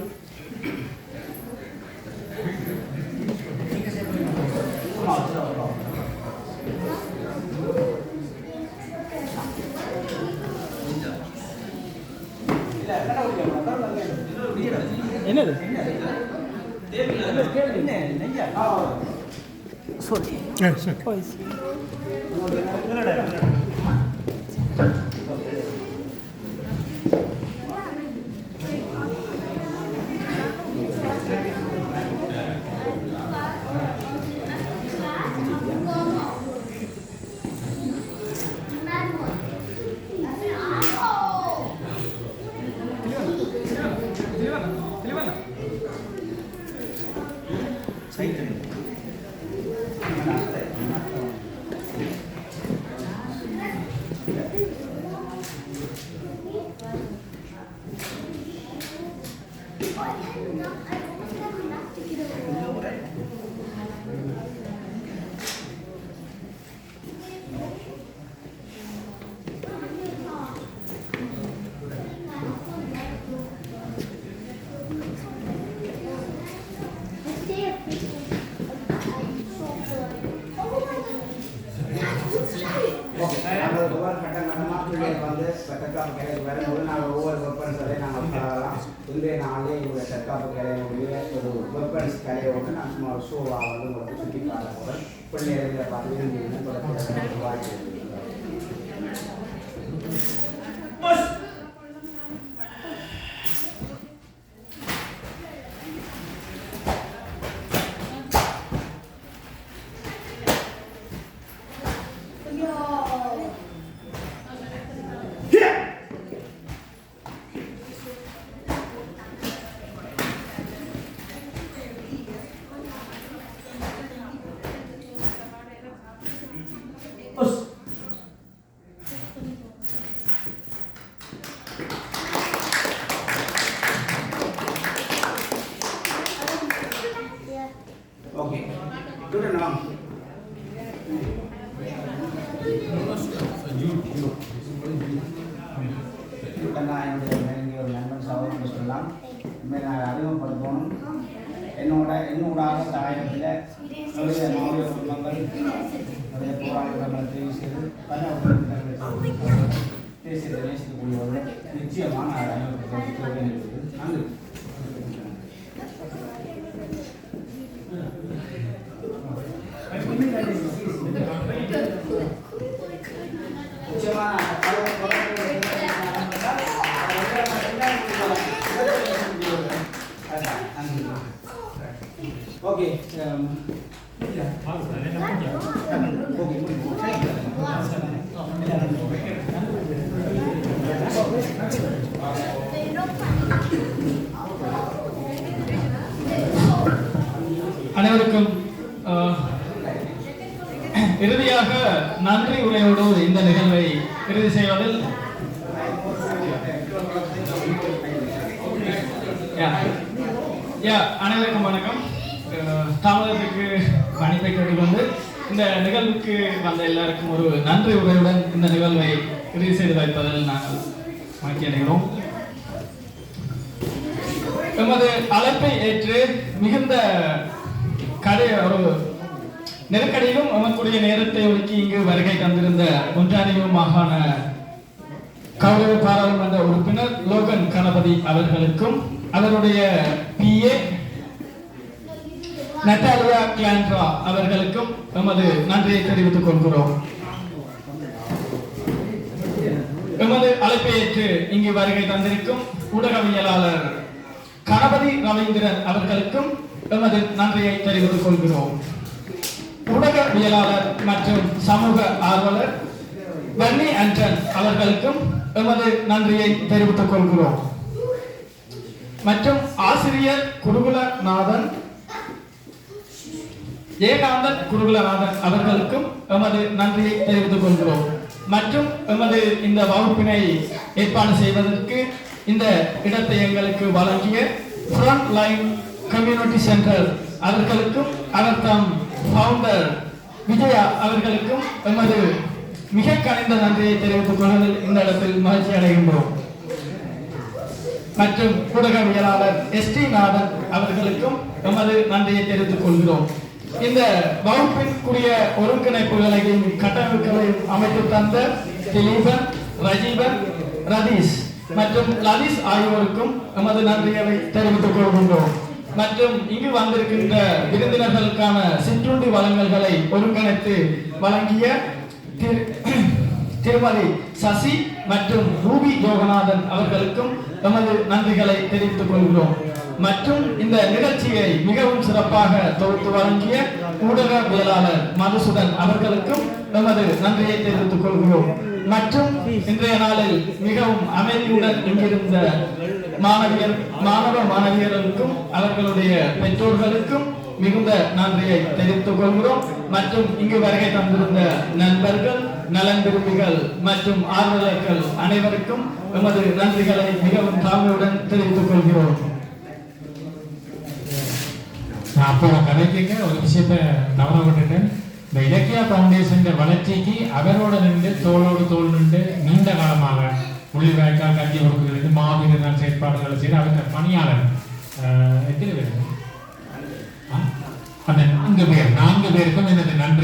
என்னது ஒவ்வொரு கட்டமாக பிள்ளைகள் வந்து தற்காப்பு கலைக்கு வரும்போது நாங்கள் ஒவ்வொரு வெப்பன்ஸை நாங்கள் பழகலாம். இன்றைய நாளே எங்களுடைய தற்காப்பு கலையினுடைய ஒரு வெப்பன்ஸ் கலையை வந்து நான் சும்மா ஒரு ஷோவாக வந்து உங்களுக்கு சுற்றி காட்ட போகிறேன். பிள்ளைகளை பார்த்து விரும்பி தொடர்ந்து வாழ்க்கை ஓகே என்னுடைய ஒரு நண்பன் சகோதரன் சொல்லலாம். இனிமேல் நான் அறிமுகப்படுத்தணும். என்னோட தாயகத்தில் நிறைய மாவட்ட குடும்பங்கள் நிறைய போராட்டங்கள் தேசியது பல தேசியத்தை நேசிக்கக்கூடியவர்கள் நிச்சயமான அறிமுகப்படுத்த நன்றி. ஓகே அனைவருக்கும் இறுதியாக நன்றி உரையோடு இந்த நிகழ்வை இறுதி செய்வதில் அனைவருக்கும் வணக்கம். தாமதத்துக்கு மன்னிப்பை கேட்டுக்கொண்டு இந்த நிகழ்வுக்கு வந்த எல்லாருக்கும் ஒரு நன்றி உரையுடன் இந்த நிகழ்வை இறுதி செய்து வைப்பதில் நாங்கள் மகிழ்ச்சி அடைகிறோம். எமது அழைப்பை ஏற்று மிகுந்த ஒரு நெருக்கடியிலும் எமக்குடைய நேரத்தை ஒதுக்கி இங்கு வருகை தந்திருந்த ஒன்றாரியோ மாகாண கௌரவ பாராளுமன்ற உறுப்பினர் லோகன் கணபதி அவர்களுக்கும் அவருடைய PA நட்டாலியா கிளாண்ட்ரா அவர்களுக்கும் எமது நன்றியை தெரிவித்துக் கொள்கிறோம். எமது அழைப்பை ஏற்று இங்கு வருகை தந்திருக்கும் ஊடகவியலாளர் கணபதி ரவீந்திரன் அவர்களுக்கும் எமது நன்றியை தெரிவித்துக் கொள்கிறோம். ஊடகவியலாளர் மற்றும் சமூக ஆர்வலர் வன்னி அண்டன் அவர்களுக்கும் எமது நன்றியை தெரிவித்துக் கொள்கிறோம். மற்றும் ஆசிரியர் குருகுலநாதன் ஏகாந்தன் குருகுலநாதன் அவர்களுக்கும் எமது நன்றியை தெரிவித்துக் கொள்கிறோம். மற்றும் எமது இந்த வகுப்பினை ஏற்பாடு செய்வதற்கு இந்த இடத்தை எங்களுக்கு வழங்கிய ஃப்ரண்ட் லைன் கம்யூனிட்டி சென்டர் அவர்களுக்கும் அவர் தம் ஃபவுண்டர் விஜயா அவர்களுக்கும் எமது மிக கனிந்த நன்றியை தெரிவித்துக் கொள்வதில் இந்த இடத்தில் மகிழ்ச்சி அடைகின்றோம். மற்றும் ஊடகவியலாளர் ST நாதன் அவர்களுக்கும் எமது நன்றியை தெரிவித்துக் கொள்கிறோம். இந்த வகுப்பிற்குரிய ஒருங்கிணைப்புகளையும் கட்டமைப்புகளையும் அமைத்து தந்த திலீபன், ரஜீவன், ரதீஷ் மற்றும் லதீஷ் ஆகியோருக்கும் எமது நன்றியை தெரிவித்துக் கொள்கின்றோம். மற்றும் இங்கு வந்திருக்கின்ற விருந்தினர்களுக்கான சிற்றுண்டி வழங்கல்களை ஒருங்கிணைத்து வழங்கிய திருமதி சசி மற்றும் ரூபி ஜோகநாதன் அவர்களுக்கும் எமது நன்றிகளை தெரிவித்துக் கொள்கிறோம். மற்றும் இந்த நிகழ்ச்சியை மிகவும் சிறப்பாக தொகுத்து வழங்கிய ஊடகவியலாளர் மதுசூதன் அவர்களுக்கும் எமது நன்றியை தெரிவித்துக் கொள்கிறோம். மற்றும் இன்றைய நாளில் மிகவும் அமைதியுடன் இங்கிருந்த மாணவ மாணவியர்களுக்கும் அவர்களுடைய பெற்றோர்களுக்கும் மிகுந்த நன்றியை தெரிவித்துக் கொள்கிறோம். மற்றும் இங்கு வருகை தந்திருந்த நண்பர்கள், நலன் விரும்பிகள் மற்றும் ஆர்வலர்கள் அனைவருக்கும் எமது நன்றிகளை மிகவும் தாழ்மையுடன் தெரிவித்துக் கொள்கிறோம். அப்போ கதைக்கு ஒரு விஷயத்தை தவற விட்டுட்டேன். இந்த இலக்கிய ஃபவுண்டேஷன் வளர்ச்சிக்கு அவரோட நின்று தோளோடு தோல் நின்று நீண்ட காலமாக உள்ளிவாய்க்கால் கல்வி கொடுக்கிறது மாவீரர் செயற்பாடுகளை செய்து அவருடைய பணியாளர் எத்தனை பேர்? அந்த 4 பேருக்கும் எனது நன்றி.